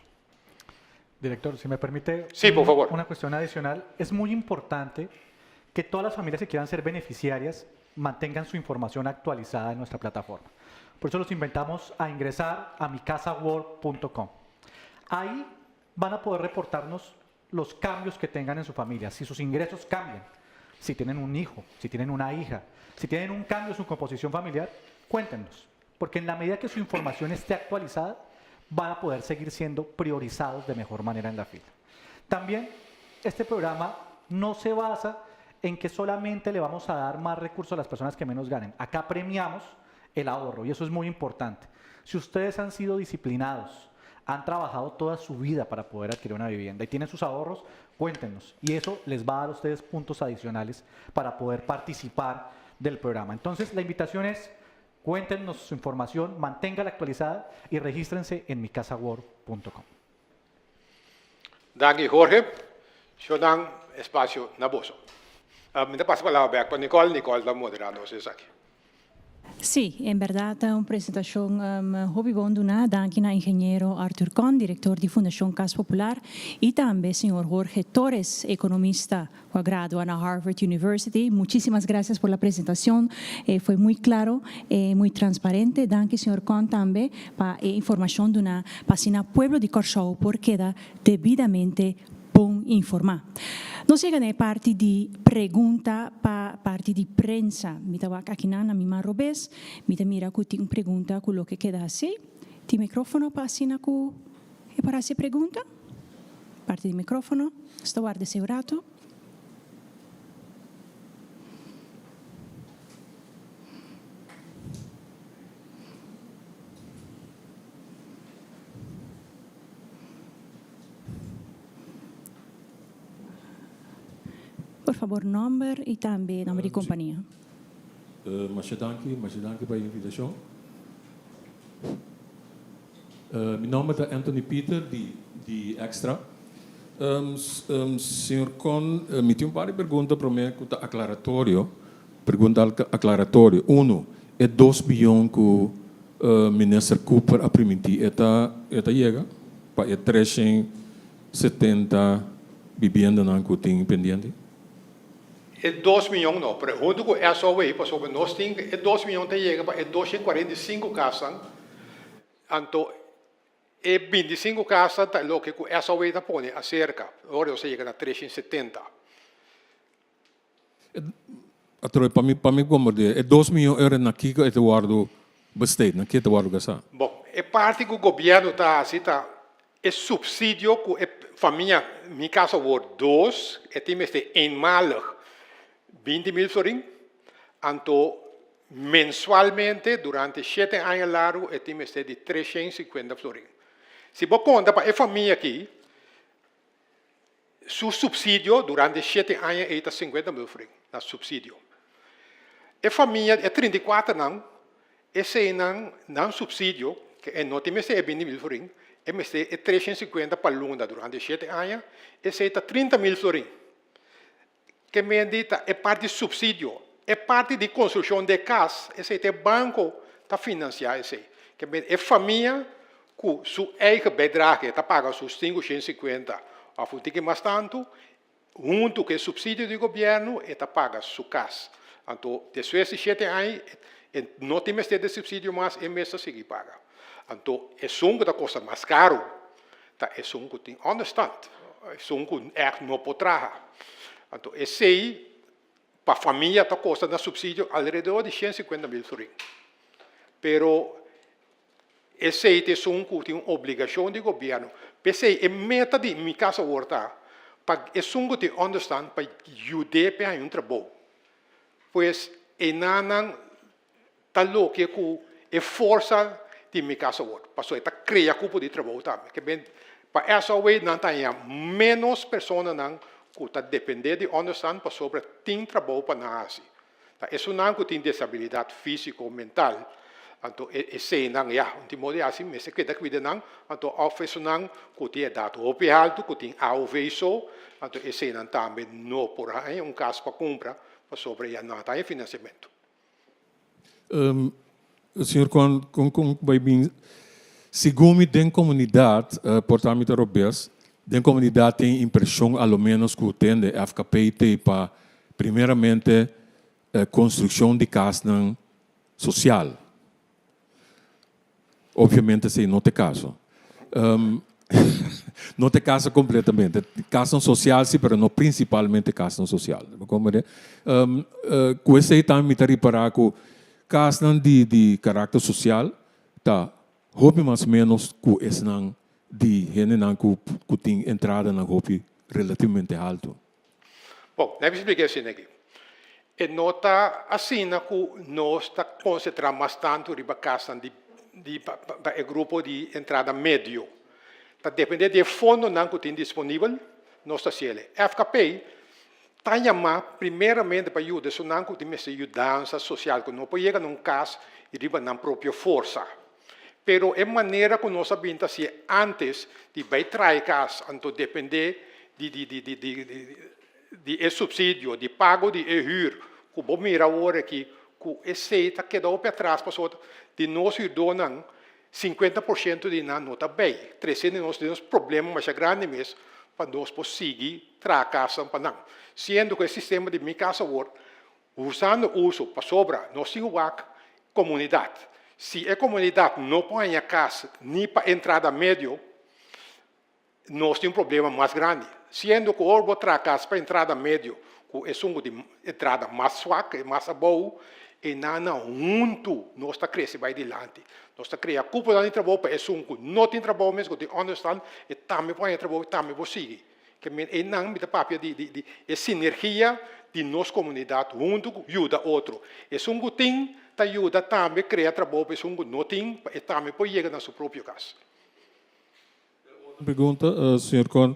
[SPEAKER 3] Director, si me permite
[SPEAKER 2] sí, por favor.
[SPEAKER 3] Una cuestión adicional, es muy importante que todas las familias que quieran ser beneficiarias mantengan su información actualizada en nuestra plataforma. Por eso los invitamos a ingresar a micasaworld.com. Ahí van a poder reportarnos los cambios que tengan en su familia, si sus ingresos cambian, si tienen un hijo, si tienen una hija, si tienen un cambio en su composición familiar, cuéntenos, porque en la medida que su información esté actualizada, van a poder seguir siendo priorizados de mejor manera en la fila. También este programa no se basa en que solamente le vamos a dar más recursos a las personas que menos ganen. Acá premiamos el ahorro y eso es muy importante. Si ustedes han sido disciplinados, han trabajado toda su vida para poder adquirir una vivienda y tienen sus ahorros, cuéntenos. Y eso les va a dar a ustedes puntos adicionales para poder participar del programa. Entonces, la invitación es, cuéntenos su información, manténgala actualizada y regístrense en micasaword.com.
[SPEAKER 2] Danke, Jorge. Yo dan espacio na bolsa. Me paso a palabra para Nicole. Nicole está moderando vocês aqui.
[SPEAKER 1] Sí, en verdad, una presentación hobby bonduna, danke a ingeniero Arthur Kohn, director de Fundación Casa Popular, y también señor Jorge Torres, economista graduado en Harvard University. Muchísimas gracias por la presentación, fue muy claro, muy transparente. Danke, señor Kohn, también para información de una página Pueblo de Curaçao, porque queda debidamente bom informar. Nós chegamos na parte de pergunta para parte de prensa. Me estava aqui na minha robês, me mira que tem pergunta com o que queda assim. Tem microfone para assinar com para essa pergunta? Parte de microfone. Estou guarda seu rato. Por favor, número e também nome de companhia.
[SPEAKER 4] Mas danke pela invitação. Meu nome é Anthony Peter, de Extra. Senhor Kohn, me tem par de perguntas para mim, aclaratório. Pergunta aclaratório. É 2 bilhões que o ministro Cooper a permitir. Eta chega para 370 viviendas que tem pendente.
[SPEAKER 2] É 2 milhões não, para onde que é só aí, para sobre nós tem é 2 milhões de chega para 245 casas. Então é 25 casas tá lo que é só aí tá põe a cerca. Agora você chega na 370.
[SPEAKER 4] Para mim como é 2 milhões de euros aqui que é guardo besteed, aqui é guardo gastar.
[SPEAKER 2] Bom, é parte que o governo tá assim tá é subsídio que a família, minha casa wordt 2, é tem este eenmalig 20 mil florin, então mensualmente durante 7 anos largo é tem este de 350 florin. Se você conta para a família aqui, seu subsídio durante 7 anos é 50 mil florin, na subsídio. A família é 34 não, esse não subsídio que é não tem este 20 mil florin, é 350 para longa durante 7 anos, esse é 30 mil florin. Que me dita é parte de subsídio, é parte de construção de casa, esse é o banco está financiando esse. Que é família com sua eigen bedrag está paga seus 550, a fonte que mais tanto, junto com o subsídio do governo, está paga sua casa. Então, depois de 7 anos, não tem mais de subsídio, mas é mesmo seguir paga. Então, é som que custa mais caro, é som que tem understand, é som que não pode trabalhar. Então, esse aí, para a família, está custando subsídio alrededor de 150 mil florin. Pero, esse aí tem uma obrigação do governo. Esse aí é meta de minha casa horta, para esse que tem understand, para ajudar para um trabalho. Pois, é não tal que é força de minha casa horta, para isso criar grupo de trabalho também. Para essa vez, não tem menos pessoas não que está dependendo de understand para sobre tem trabalho para nós. Isso não que tem desabilidade física ou mental. Então, esse não é um tipo de assim, mas que daqui não, então a pessoa não que tem dado o alto, que tem AOV só, então esse não também não por aí caso para comprar para sobre a não tem financiamento.
[SPEAKER 4] Senhor Kohn, vai bem, segundo a comunidade, portamento europeu, a comunidade tem impressão, ao menos, que tem de FKP tem para, primeiramente, construção de casa social. Obviamente, esse não é o caso. Não é o caso completamente. Casa social, sim, mas não principalmente casa social. Com esse também me reparar que casa de caráter social, tá hopi mais ou menos que esse não de gente não que tem entrada na hopi relativamente alto.
[SPEAKER 2] Bom, nem me expliquei assim aqui. E nota assim que nós está concentrando bastante riba casa de grupo de entrada médio. Tá depende do fundo não que tem disponível, nós está sendo. FKP está chamando primeiramente para ajudar, se não que tem essa ajudança social que não pode chegar num caso e riba na própria força. Pero é maneira que nós sabemos assim antes de vai trazer casa, então depende de subsídio, de pago de hyr, que vou mirar agora aqui, que esse está quedando para trás, de nós donan 50% de não está bem. 300 nós temos problema mais grande mesmo, para nós conseguir trazer casa para não. Sendo que o sistema de minha casa agora, usando o uso para sobra, nós temos a comunidade. Se a comunidade não põe a casa nem para entrada médio, nós temos um problema mais grande. Sendo que o trazer casa para entrada médio, que é um de entrada mais fraca, mais boa, e não muito nós está crescendo vai adiante. Nós está criando cúpula de trabalho para esse que não tem trabalho mesmo, que tem understand, e também põe trabalho, também vou seguir. Que é não me dá papel de sinergia de nossa comunidade, junto ajuda outro. Esse que tem ajuda também a criar trabalho para esse que não tem, e também pode chegar na sua própria casa.
[SPEAKER 4] Pergunta, senhor Con,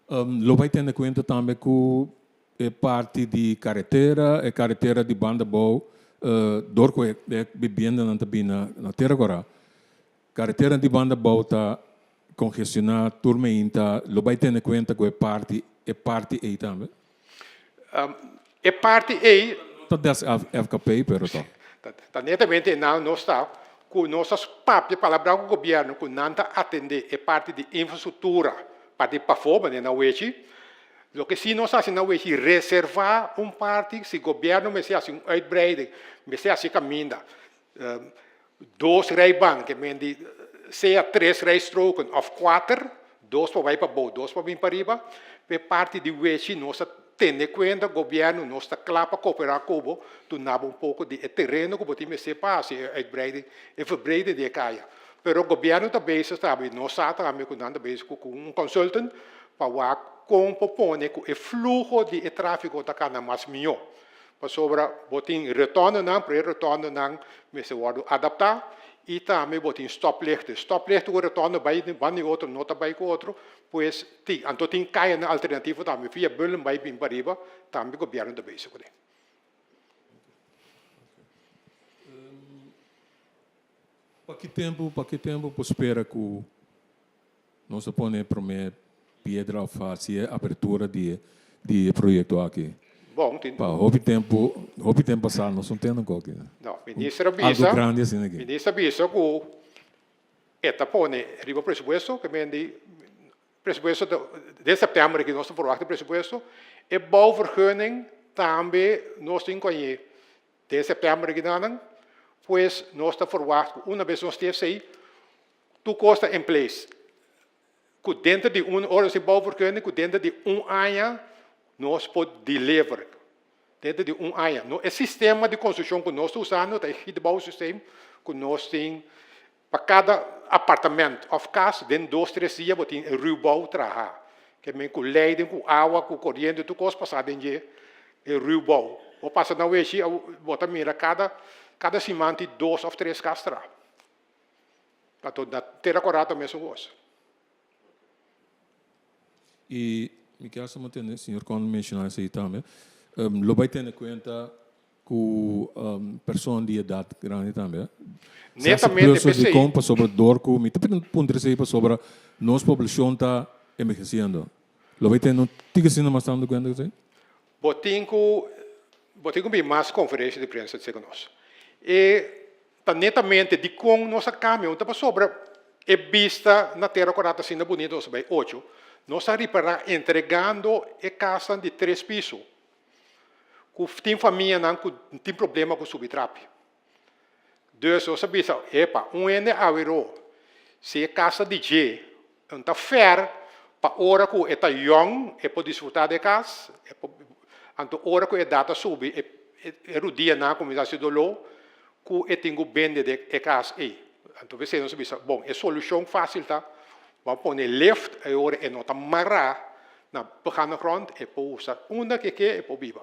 [SPEAKER 4] lo vai ter em conta também que é parte de carretera de banda boa, dorco é bebendo na terra agora. Carretera de banda boa está congestionada, turma ainda, lo vai ter em conta que é parte aí também?
[SPEAKER 2] É parte aí.
[SPEAKER 4] Tá das FKP, pero tá.
[SPEAKER 2] Tá netamente não está com nossas papas para o governo que não está atender é parte de infraestrutura para de performance na UEG. O que se nós fazemos na UEG reservar parte se o governo me seja um uitbreiding, me seja caminho, 2 rijbanen, que mende seja 3 rijstroken of 4, 2 para vai para boa, 2 para vir para riba, é parte de UEG nós tendo conta, o governo nós está claro para cooperar com o donava pouco de terreno que pode me separar se uitbreiding e verbreiding de caia. Pero o governo também está nós também com consultant para compõe que o fluxo de tráfego da cana mais melhor. Para sobre botin retorno não, pré-retorno não, me se pode adaptar e também botin stoplicht. Stoplicht o retorno vai de um outro, não vai com outro, pois então tem caia na alternativa também, via bullen vai bem para riba, também o governo também se pode.
[SPEAKER 4] Para que tempo espera que nós põe primeiro pedra a fazer a abertura de projeto aqui?
[SPEAKER 2] Bom, tem.
[SPEAKER 4] Houve tempo passado, nós não temos qualquer.
[SPEAKER 2] Não, ministro Bisa.
[SPEAKER 4] Algo grande assim aqui.
[SPEAKER 2] Ministro Bisa que eta põe riba presupuesto que mende presupuesto de setembro que nós verwachten presupuesto e bouwvergunning também nós temos que de setembro que não, pois nós está verwachten uma vez nós temos aí tu costa em place. Que dentro de hora de bouwvergunning, que dentro de ano nós podemos deliver. Dentro de ano. O sistema de construção que nós estamos usando é o bouwsysteem que nós temos para cada apartamento of casa, dentro de 2, 3 dias, você tem ruwbouw trabalhar. Que é com leiding, com água, com corrente, tudo coisa passada em dia, é ruwbouw. Ou passa na UEG, você mira cada semana 2 ou 3 casas trabalhar. Então, na terra corata mesmo gosta.
[SPEAKER 4] E me quero só manter, senhor, quando mencionar isso aí também, lo vai ter em conta que pessoa de idade grande também.
[SPEAKER 2] Netamente,
[SPEAKER 4] se de compra sobre dorco, me também ponto sobre nossa população está envelhecendo. Lo vai ter no tiga sino mais tanto conta assim?
[SPEAKER 2] Botinco bem mais conferência de imprensa de nós. E tá netamente de com nossa caminhão tá sobre é vista na terra corata assim na bonita nós vai 8. Nós estamos entregando a casa de 3 pisos. Tem família que tem problema com o subtrape. Dus nós sabemos, ano averou, se a casa de G, está fair, para a hora que está young, é para desfrutar da casa, então a hora que a data sube, é o dia na comunidade de dolor, que é tem que vender a casa aí. então você não sabe, bom, é solução fácil, tá? Vamos pôr lift, agora é nota marra, na pequena grond, é para usar uma que é para viva.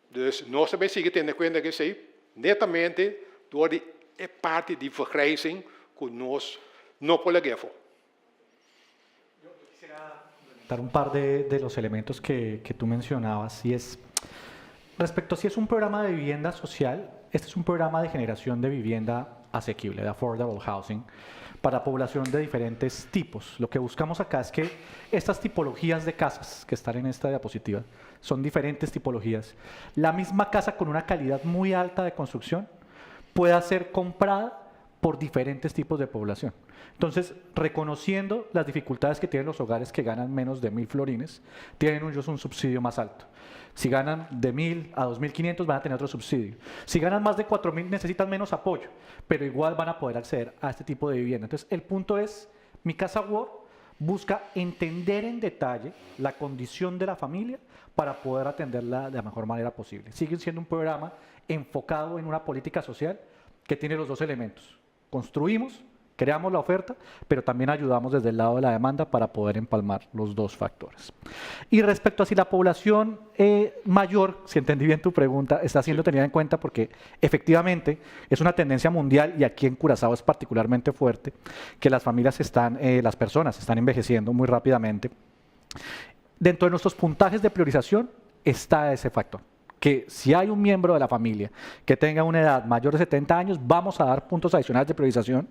[SPEAKER 2] Dus nós também seguimos tendo em conta que sei, netamente, door é parte de vergrijzing que nós não podemos levar.
[SPEAKER 3] Dar un par de los elementos que tú mencionabas, y es respecto a si es un programa de vivienda social, este es un programa de generación de vivienda asequible, de affordable housing, para población de diferentes tipos. Lo que buscamos acá es que estas tipologías de casas que están en esta diapositiva son diferentes tipologías. La misma casa con una calidad muy alta de construcción pueda ser comprada por diferentes tipos de población. Entonces, reconociendo las dificultades que tienen los hogares que ganan menos de 1.000 florines, tienen ellos un subsidio más alto. Si ganan de 1.000 a 2.500 van a tener otro subsidio. Si ganan más de 4.000 necesitan menos apoyo, pero igual van a poder acceder a este tipo de vivienda. Entonces, el punto es, Mi Casa Work busca entender en detalle la condición de la familia para poder atenderla de la mejor manera posible. Sigue siendo un programa enfocado en una política social que tiene los dos elementos. Construimos, creamos la oferta, pero también ayudamos desde el lado de la demanda para poder empalmar los dos factores. Y respecto a si la población mayor, si entendí bien tu pregunta, está siendo tenida en cuenta porque efectivamente es una tendencia mundial y aquí en Curazao es particularmente fuerte que las familias las personas están envejeciendo muy rápidamente. Dentro de nuestros puntajes de priorización está ese factor, que si hay un miembro de la familia que tenga una edad mayor de 70 años, vamos a dar puntos adicionales de priorización,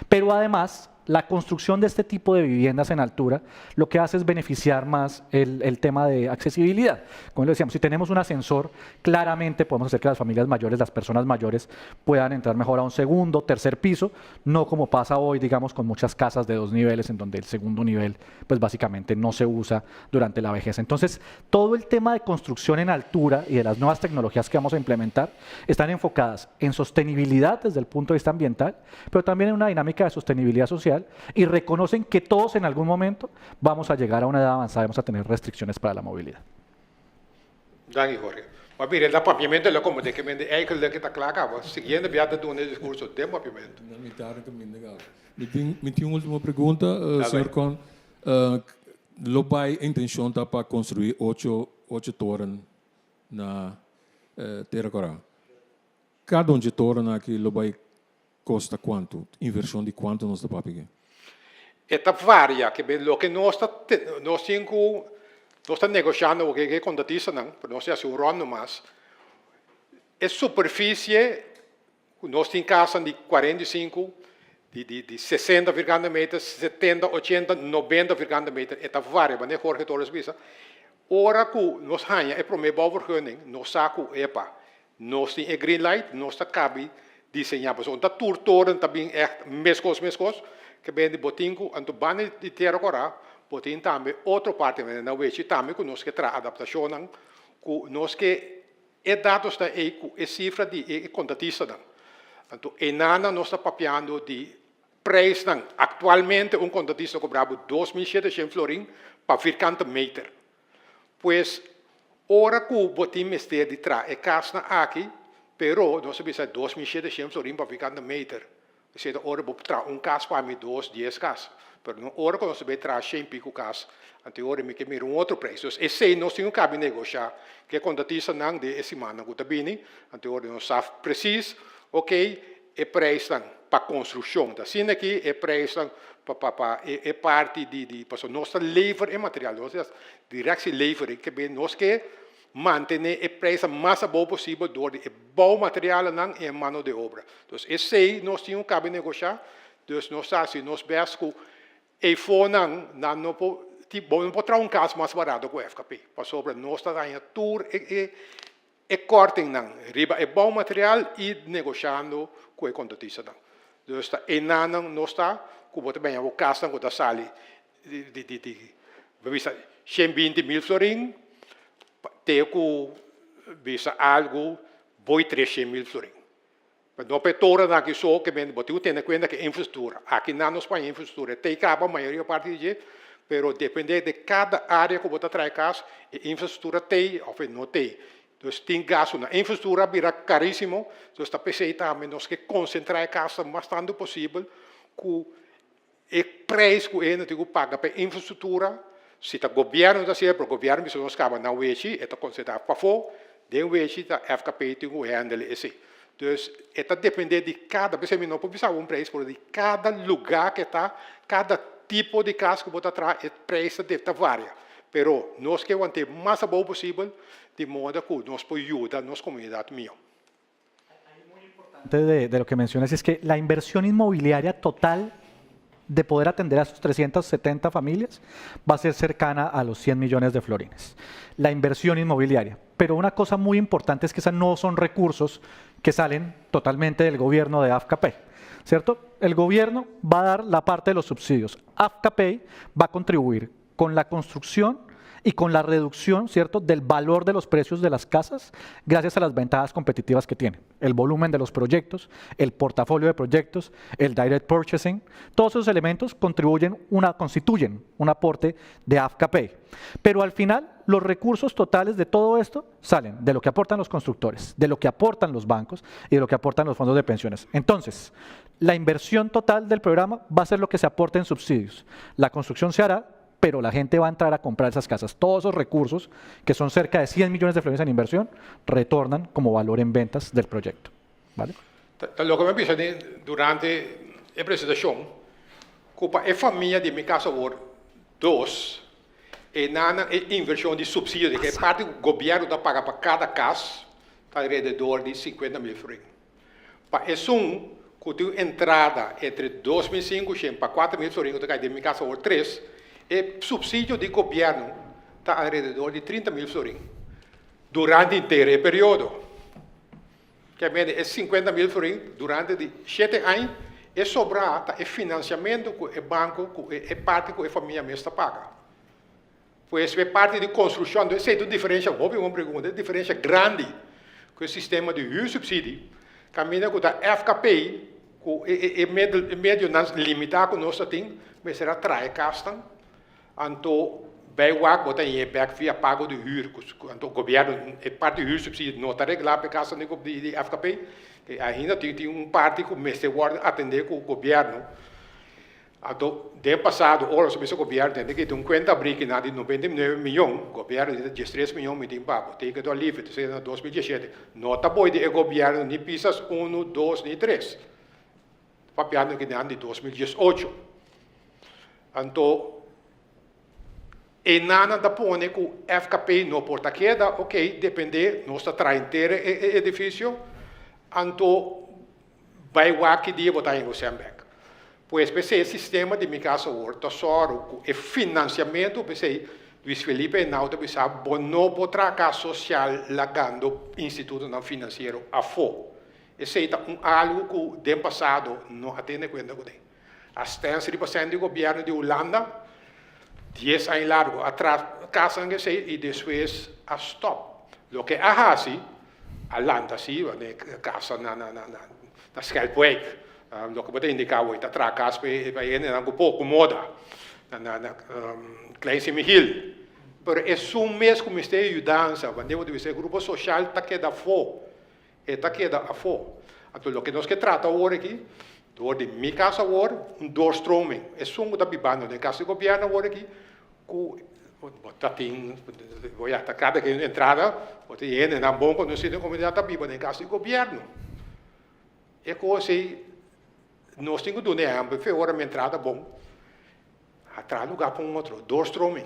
[SPEAKER 3] pero además la construcción de este tipo de viviendas en altura lo que hace es beneficiar más el tema de accesibilidad. Como le decíamos, si tenemos un ascensor, claramente podemos hacer que las familias mayores, las personas mayores, puedan entrar mejor a un segundo, tercer piso, no como pasa hoy, digamos, con muchas casas de 2 niveles, en donde el segundo nivel, pues básicamente no se usa durante la vejez. Entonces, todo el tema de construcción en altura y de las nuevas tecnologías que vamos a implementar están enfocadas en sostenibilidad desde el punto de vista ambiental, pero también en una dinámica de sostenibilidad social, y reconocen que todos en algún momento vamos a llegar a una edad avanzada y vamos a tener restricciones para la movilidad.
[SPEAKER 2] Dank u, Jorge. Maar mire, dat papiamento lo como de que me eigenlijk está claro, siguiendo viado de un discurso de papiamento.
[SPEAKER 4] Me tenho uma última pergunta, senhor Con. Lobai a intenção está para construir 8 torres na Terra Coral. Cada um de torres aqui, Lobai costa quanto? Inversão de quanto nós estamos pagando?
[SPEAKER 2] Esta varia, que lo que nós está negociando o que contratista não, para nós é um rondo mais. É superfície, nós temos casa de 45, de 60 virganda metros, 70, 80, 90 virganda metros. Esta varia, mas não é Jorge Torres Bisa. Ora que nós ganhamos, é para mim bouwvergunning, nós saco EPA, nós temos green light, nós está cabe desenhar, mas onde tour toren também echt mescos, que bem de botinho, anto bane de terra agora, botin também outra parte, na vez também que nós que tra adaptação, que nós que é dados da é cifra de contratista não, anto enana nós está papiando de preço não, atualmente contratista cobrava 2.700 florin para virgante meter, pois ora que o botin mestre de tra é casa aqui. Pero nós sabemos 2.700 florin para ficar no meter. Se a hora para caso para mim 10 casas. Pero na hora que nós sabemos traz 100 pico casas, anterior me que mira outro preço. Esse nós temos que negociar, que quando a tisa não de semana que está bem, anterior nós sabe preciso, ok, é preço para construção. Assim aqui é preço para é parte de para nossa lever é material, nós direct lever que bem nós que manter o preço mais bom possível door de bom material e mão de obra. Então, esse nós temos que negociar. Então, nós assim, nós vemos que o fundo não pode trazer caso mais barato que o FKP. Para sobre nós está ganhando tour e cortem riba é bom material e negociando com o contratista. Então, e nós está como também o caso que está sali de 120.000 florin. Teco bisa algo boi 300.000 florin. Mas não petora na que só que bem botou tem conta que infraestrutura. Aqui na nossa Espanha infraestrutura tem capa a maioria parte de, pero depende de cada área que você traz casa, infraestrutura tem ou não tem. Dus tem gasto na infraestrutura vira caríssimo. Dus está pensando também nós que concentrar a casa o mais tanto possível com o preço que ele tem que pagar para a infraestrutura. Se o governo está certo, o governo se nós acaba na UEC, é concentrar para fora, de UEC a FKP tem que handle isso. Dus это depende de cada, você não pode pensar preço, de cada lugar que está, cada tipo de casa que você traz, o preço deve variar. Pero nós queremos ter o mais bom possível, de modo que nós podemos ajudar a nossa comunidade melhor.
[SPEAKER 3] De lo que mencionas es que la inversión inmobiliaria total de poder atender a esos 370 familias va a ser cercana a los 100 millones de florines. La inversión inmobiliaria. Pero una cosa muy importante es que esos no son recursos que salen totalmente del gobierno de AFCAPEI, ¿cierto? El gobierno va a dar la parte de los subsidios. AFCAPEI va a contribuir con la construcción y con la reducción, ¿cierto?, del valor de los precios de las casas gracias a las ventajas competitivas que tienen. El volumen de los proyectos, el portafolio de proyectos, el direct purchasing, todos esos elementos constituyen un aporte de AFCAPEI. Pero al final, los recursos totales de todo esto salen de lo que aportan los constructores, de lo que aportan los bancos y de lo que aportan los fondos de pensiones. Entonces, la inversión total del programa va a ser lo que se aporte en subsidios. La construcción se hará, pero la gente va a entrar a comprar esas casas. Todos esos recursos, que son cerca de 100 millones de florines en inversión, retornan como valor en ventas del proyecto. ¿Vale?
[SPEAKER 2] Lo que me pisa durante la presentación, que la familia de mi casa ahora, dos, na inversión de subsidio, que parte do governo está paga para cada casa, está alrededor de 50 mil florines. Para isso, que tem entrada entre 2.500 e 4.000 florines, que de mi casa ahora 3, o subsídio do governo está alrededor de 30 mil florins durante o inteiro período. Que é 50 mil florins durante 7 anos e sobrar tá, o financiamento que o banco, é parte que a família mesma paga. Pois é parte de construção, então é diferença, houve uma pergunta, diferença grande com o sistema de subsídio, caminha com a FKP, que é médio limitado que nós temos, mas será trai castan. Então, bijwaak wordt in je bek via pago de huur. O governo, a parte de huursubsídio não está regulado para casa de FKP. Ainda tem parte que mestre guarda atender com o governo. Então, de passado, agora sobre esse governo tem que ter conta abrir de 99 milhões. O governo de 13 milhões me tem pago. Tem que dar livre, em 2017. Não está bom de governo nem pisas 1, 2, nem 3. Papiando que de 2018. Então, e nada da pone que o FKP não porta queda, ok, depende, nós está trazendo inteiro edifício, então vai lá que dia botar em Moçambique. Pois esse sistema de minha casa horta só o financiamento, pensei, Luiz Felipe não te pensar, não botar casa social lagando instituto não financeiro a fo. Esse é algo que do passado não atende conta com ele. As 30% do governo de Holanda 10 anos largo, atrás, casa que sei, e depois a stop. Lo que hace, a landa, sim, casa na Schelpwijk. Lo que pode indicar, que atrás, casa, para ele, um pouco moda, na Klein Simihil. Mas é um mês que me está ajudando, quando eu dizer, grupo social está queda fora, está queda a fora. Então, o que nós que trata agora aqui, door de minha casa agora, doorstroming. É só que está bibando, na casa do governo agora aqui, cada entrada, você entra na bomba, não sei se a comunidade está viva, na casa do governo. É coisa, nós temos que dar, foi hora de entrada bom, atrás lugar para outro, doorstroming.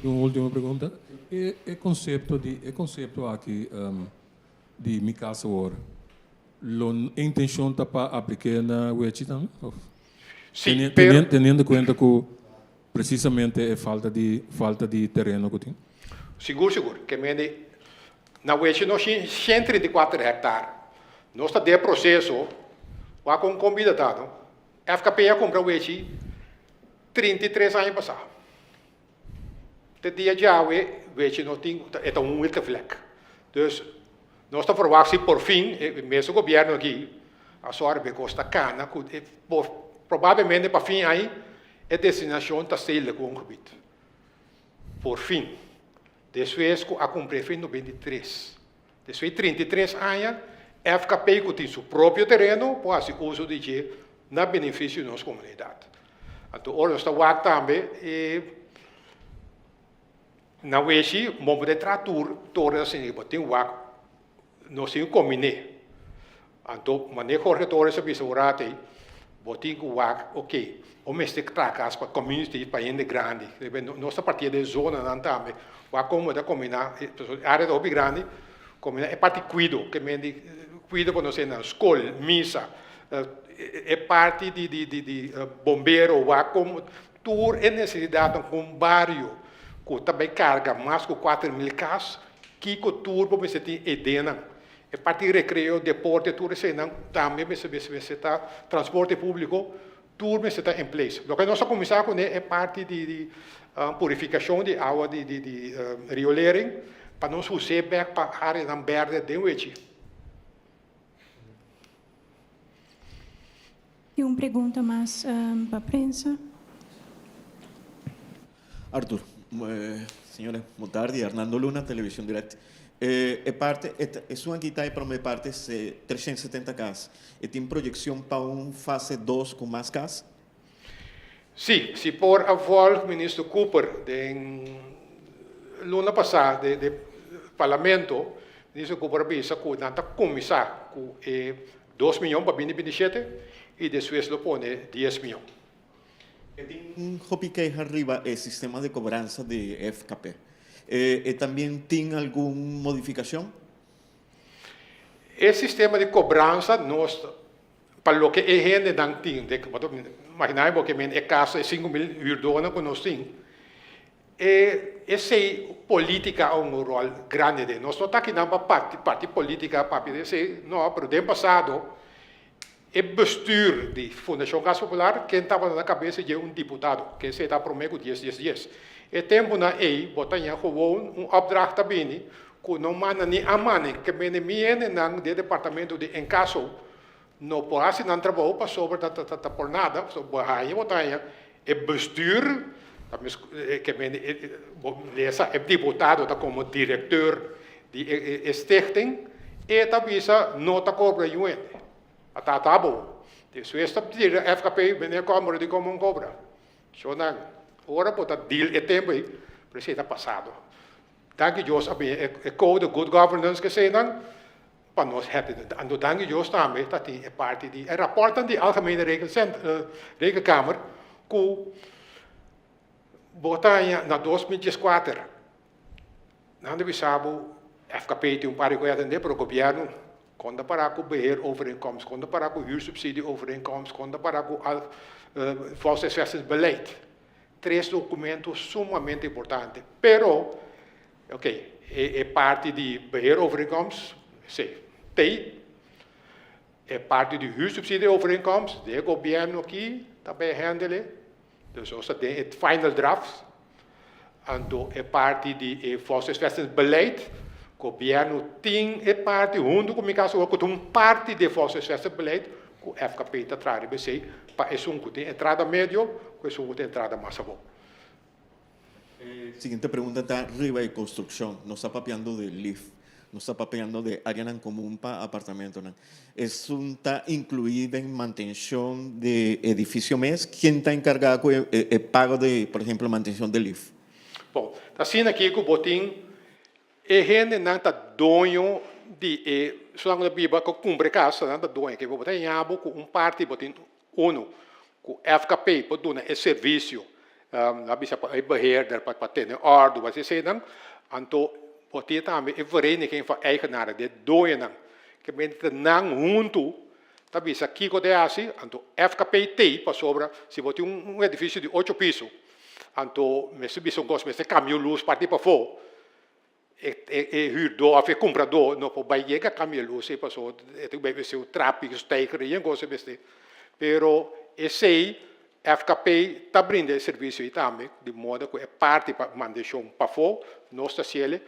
[SPEAKER 4] Uma última pergunta. É conceito aqui de minha casa agora. A intenção está para aplicar na UEC também?
[SPEAKER 2] Sim,
[SPEAKER 4] tendo em conta que precisamente é falta de terreno que tem?
[SPEAKER 2] Seguro. Que na UEC nós temos 134 hectares. Nós está de processo, lá com convidado, a FKP ia comprar o UEC 33 anos passados. De dia de hoje, o UEC não tem, é um único fleck. Então, nós estamos falando que, por fim, mesmo o governo aqui, a sua área custa cana, provavelmente para fim aí, a destinação está sendo com o Por fim. Depois, a cumprir em 93. Depois, 33 anos, a FKP que tem seu próprio terreno, pode fazer uso de que na benefício da nossa comunidade. Então, hoje nós estamos também, na UESI, vamos de trator, toda assim, tem o ar, nós temos que combinar. Então, maneira corretora, se você orar, botem o ar, ok, o mês de tracas para community, para gente grande, nossa partida de zona, não também, o ar como de combinar, a área do grande, combinar, é parte cuido, que me cuido quando você na escola, missa, é parte de bombeiro, o ar como, tudo é necessidade com um bairro, que também carga mais de 4.000 carros, que o turbo você tem edena. É parte de recreio, deporte, tudo isso também você está transporte público, tudo isso está em place. O que nós começamos com é parte de purificação de água de riolering para nós usar para a área verde de hoje.
[SPEAKER 1] E uma pergunta mais para a prensa.
[SPEAKER 5] Arthur, señora, boa tarde. Hernando Luna, Televisión Direct. Es una guitarra para mi parte 370 casas. ¿Tiene proyección para una fase 2 con más casas?
[SPEAKER 2] Sim, se por a vol ministro Cooper de luna passada de parlamento, ministro Cooper bisa que nanta começar com 2 milhões para 2027 e depois lo pone 10 milhões.
[SPEAKER 5] Tem que arriba el sistema de cobranza de FKP. ¿También tiene alguna modificación?
[SPEAKER 2] El sistema de cobrança, nós, para o que é gente não tem, imaginai que a casa é 5.000 euros que nós temos, essa política é um rol grande de nós. Não está aqui na parte política, para dizer, não, mas no ano passado, o bestuur da Fundação Casa Popular, quem estava na cabeça de deputado, que se está prometo 10. E tempo na botanha gewoon opdracht também, que não manda nem a mãe, que me no departamento de encasso, não pode não trabalhar para sobre por nada, sobre a botanha, e bestuur, que me é deputado como diretor de stichting, e também não está cobrando UN. Até tá bom. Isso é FKP, vem como de como cobra. Só não. Ora, botar deal é tempo aí, precisa passado. Danke Deus, é code good governance que sei não, para nós ando danke Deus também, tá tem é parte de é rapporten de algemene rekenkamer, que botar na 2004, nada bisabo FKP tem par de coisas de para o governo, quando para com beheer overeenkomst, quando para com huursubsidie overeenkomst, quando para com volkshuisvestingsbeleid. 3 documentos sumamente importantes. Pero, ok, é parte de beheer overeenkomst, tem, é parte de huursubsidie overeenkomst, o governo aqui também handle, dus als het final draft, então é parte de volkshuisvestingsbeleid, o governo tem parte, junto com o caso, com parte de volkshuisvestingsbeleid, o FKP está atrás de BC, para isso que tem entrada médio, com isso que tem entrada mais boa.
[SPEAKER 5] Siguiente pregunta está arriba de construcción. No está papeando de LIF, no está papeando de área en común para apartamento. ¿Eso está incluido en mantención de edificio mes? ¿Quién está encargado con el pago de, por ejemplo, mantención de LIF?
[SPEAKER 2] Bom, está sendo aqui que o botim é gente não está dono de só não biba que cumpre casa não está dono que botar em abo com parte botim uno com FKP por donar esse serviço na bisa para beheerder para ter ordem mas isso não então botim também é vereniging van eigenaren de dono não que mensen não junto tá bisa aqui que é assim então FKP tem para sobra se botim edifício de 8 pisos então me subissão gosto me caminho luz partir para fora huurdor of comprador não pode baixar caminho luz se passou vai ser o tráfego steiger e coisa beste pero esse FKP está brindando serviço aí também de modo que é parte para mandação para fora nossa ciele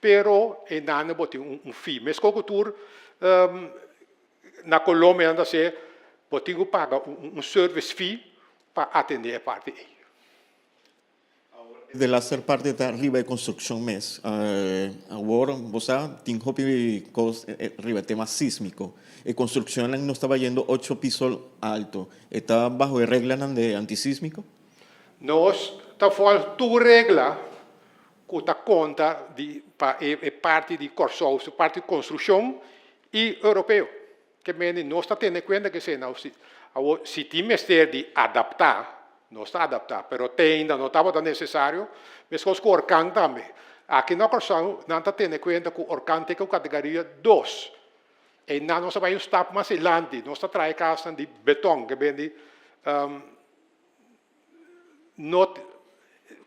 [SPEAKER 2] pero é nada botar fee mas qualquer tour na Colômbia anda se botar paga service fee para atender a parte aí.
[SPEAKER 5] Ahora, De la ser parte de arriba de construcción mes, ahora, vos sabés, tengo arriba tema sísmico. La construcción no estaba yendo 8 pisos alto. ¿Está bajo el regla de antisísmico?
[SPEAKER 2] Nós está fora tu regla que está conta de parte de Corsol, parte de construção e europeu. Que nós está tendo em conta que se tem mestre de adaptar, não está adaptar, mas ainda não estava necessário, mas com o Orcan também. Aqui na Corsol não está tendo em conta que o Orcan tem categoria 2. E não nós vamos estar mais adiante, nós está trazendo casa de beton, que vem de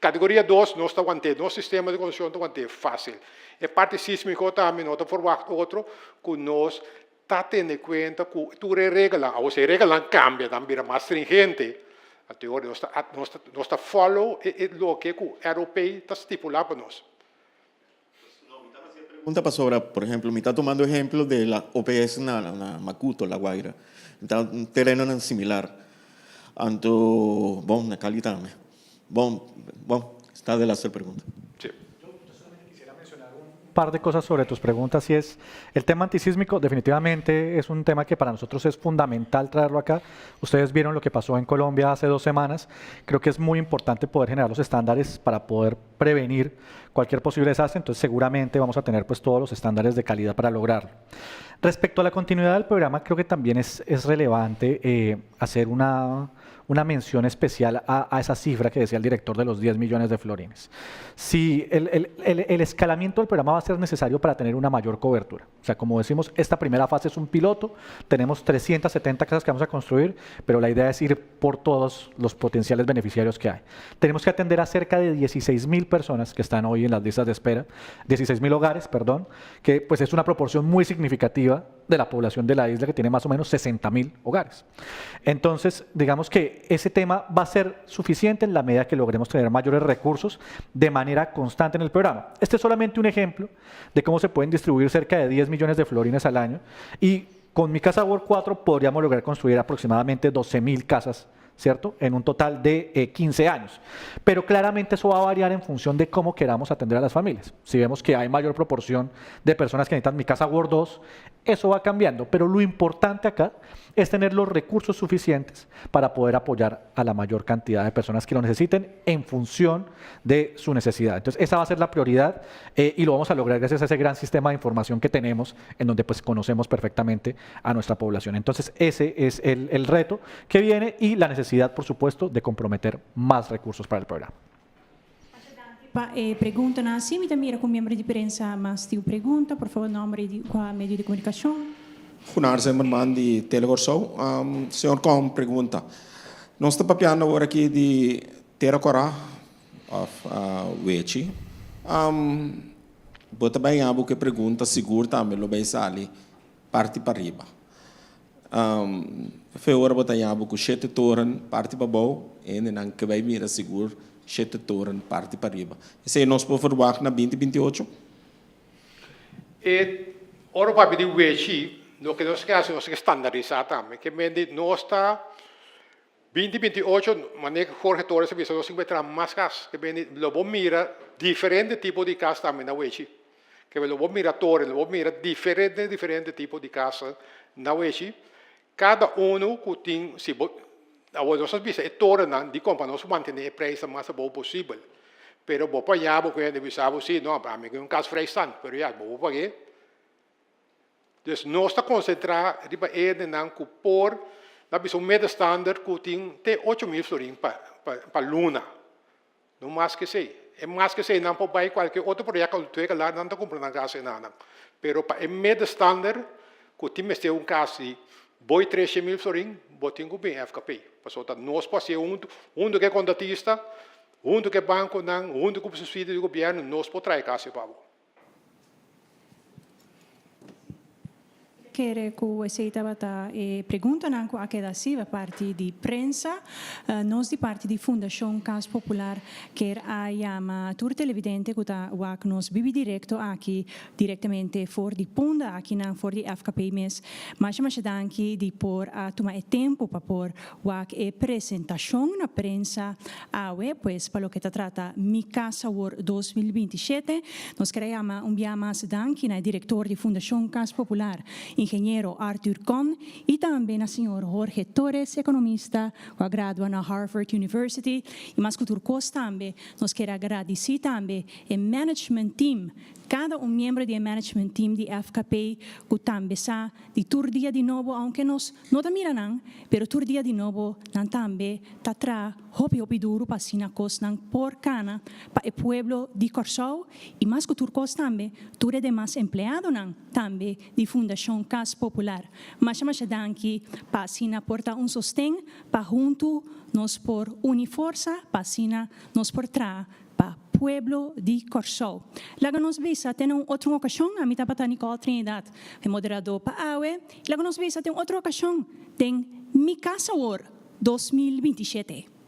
[SPEAKER 2] categoria 2, nós está mantendo, nosso sistema de construção está mantendo fácil. E parte sísmica também, nós está formando outro, que nós está tendo em conta que tu regla, ou se a regla cambia, também é mais stringente. A teoria, nós está follow o que o europeu está estipulando para nós.
[SPEAKER 5] Pregunta para sobre, por ejemplo, me está tomando ejemplo de la OPS na Macuto, La Guaira. Está un terreno similar. Anto, bom, na Cali también. Bom, está de la hacer pregunta.
[SPEAKER 2] Sí.
[SPEAKER 3] Un par de cosas sobre tus preguntas y es el tema antisísmico definitivamente es un tema que para nosotros es fundamental traerlo acá. Ustedes vieron lo que pasó en Colombia hace 2 semanas. Creo que es muy importante poder generar los estándares para poder prevenir cualquier posible desastre, entonces seguramente vamos a tener pues todos los estándares de calidad para lograrlo. Respecto a la continuidad del programa, creo que también es relevante hacer una mención especial a esa cifra que decía el director de los 10 millones de florines. Si el escalamiento del programa va a ser necesario para tener una mayor cobertura. O sea, como decimos, esta primera fase es un piloto, tenemos 370 casas que vamos a construir, pero la idea es ir por todos los potenciales beneficiarios que hay. Tenemos que atender a cerca de 16.000 personas que están hoy en las listas de espera, 16.000 hogares, perdón, que pues es una proporción muy significativa de la población de la isla, que tiene más o menos 60.000 hogares. Entonces, digamos que ese tema va a ser suficiente en la medida que logremos tener mayores recursos de manera constante en el programa. Este es solamente un ejemplo de cómo se pueden distribuir cerca de 10 millones de florines al año y con Mi Casa World 4 podríamos lograr construir aproximadamente 12.000 casas, ¿cierto? En un total de 15 años. Pero claramente eso va a variar en función de cómo queramos atender a las familias. Si vemos que hay mayor proporción de personas que necesitan Mi Casa World 2, eso va cambiando. Pero lo importante acá es tener los recursos suficientes para poder apoyar a la mayor cantidad de personas que lo necesiten en función de su necesidad. Entonces, esa va a ser la prioridad y lo vamos a lograr gracias a ese gran sistema de información que tenemos, en donde pues conocemos perfectamente a nuestra población. Entonces, ese es el reto que viene y la necesidad, por supuesto, de comprometer más recursos para el programa.
[SPEAKER 1] Pergunta na CIMI, mira com membro de imprensa, mas tem pergunta, por favor, nome de qual meio de comunicação.
[SPEAKER 6] Goedenavond, Zimmerman, de Telegorsou. Senhor, com uma pergunta. Nós estamos papiando agora aqui de Terracora, of Wechi. Bota bem a boca pergunta, seguro também, lo bem sali, parte para riba. Foi hora botar a boca, 7 torres, parte para baixo, e não que vai mira seguro, 7 torres, parte para riba. Isso aí nós podemos verwachten na 2028?
[SPEAKER 2] E ora para pedir o Wechi, no que nós queremos nós estandarizar também, que nós está 2028, maneira que Jorge Torres se nós vai ter mais casas, que lo mira diferente tipo de casa também na Wechi, que lo mira Torres, lo mira diferente tipo de casa na Wechi, cada que tem se agora nós visa é Torres não de compra nós manter o preço mais bom possível, pero vou pagar porque ele visava sim, não, para mim é casa freestante, pero já vou pagar. Dus nós está concentrado em não por na visão média standard que tem 8.000 florins para luna, não mais que sei. É mais que sei não para baixo qualquer outro projeto que tu lá não está comprando a casa nada. Pero para média standard que tem mais um caso de boi 13.000 florins, botem o bem FKP. Passou nós passamos do que é contratista, do que é banco não, do que é subsídio do governo, nós podemos trazer casa para
[SPEAKER 1] querer que esse tabata pergunta não que a queda siva parte de prensa, nós de parte de Fundação Cas Popular quer a chama tur televidente que tá o nos vive direto aqui diretamente for de Punda aqui na for de FKP mes, mas danke de por a tomar tempo para por o apresentação na prensa pues para lo que trata Mi Casa World 2027, nós queremos mais danke na diretor de Fundação Cas Popular, engenheiro Arthur Kohn, e também a senhor Jorge Torres, economista, que gradua na Harvard University, e mais cultura também, nós queremos agradecer também o management team, cada membro do management team de FKP, que também está de todo dia de novo, aunque nós não miram, pero todo dia de novo, também está atrás, hopi duro para sina cosnan por cana para o pueblo de Corsau e mais que turcos também, ture demais empleado também de Fundação Cas Popular. Mas danke para sina porta sostén para junto nos por uniforça para sina nos por tra para pueblo de Corsau. Laga nos visa tem outra ocasião, a mitad para Nicole Trinidad, é moderador para AUE. Laga nos visa tem outra ocasião, tem Mi Casa World 2027.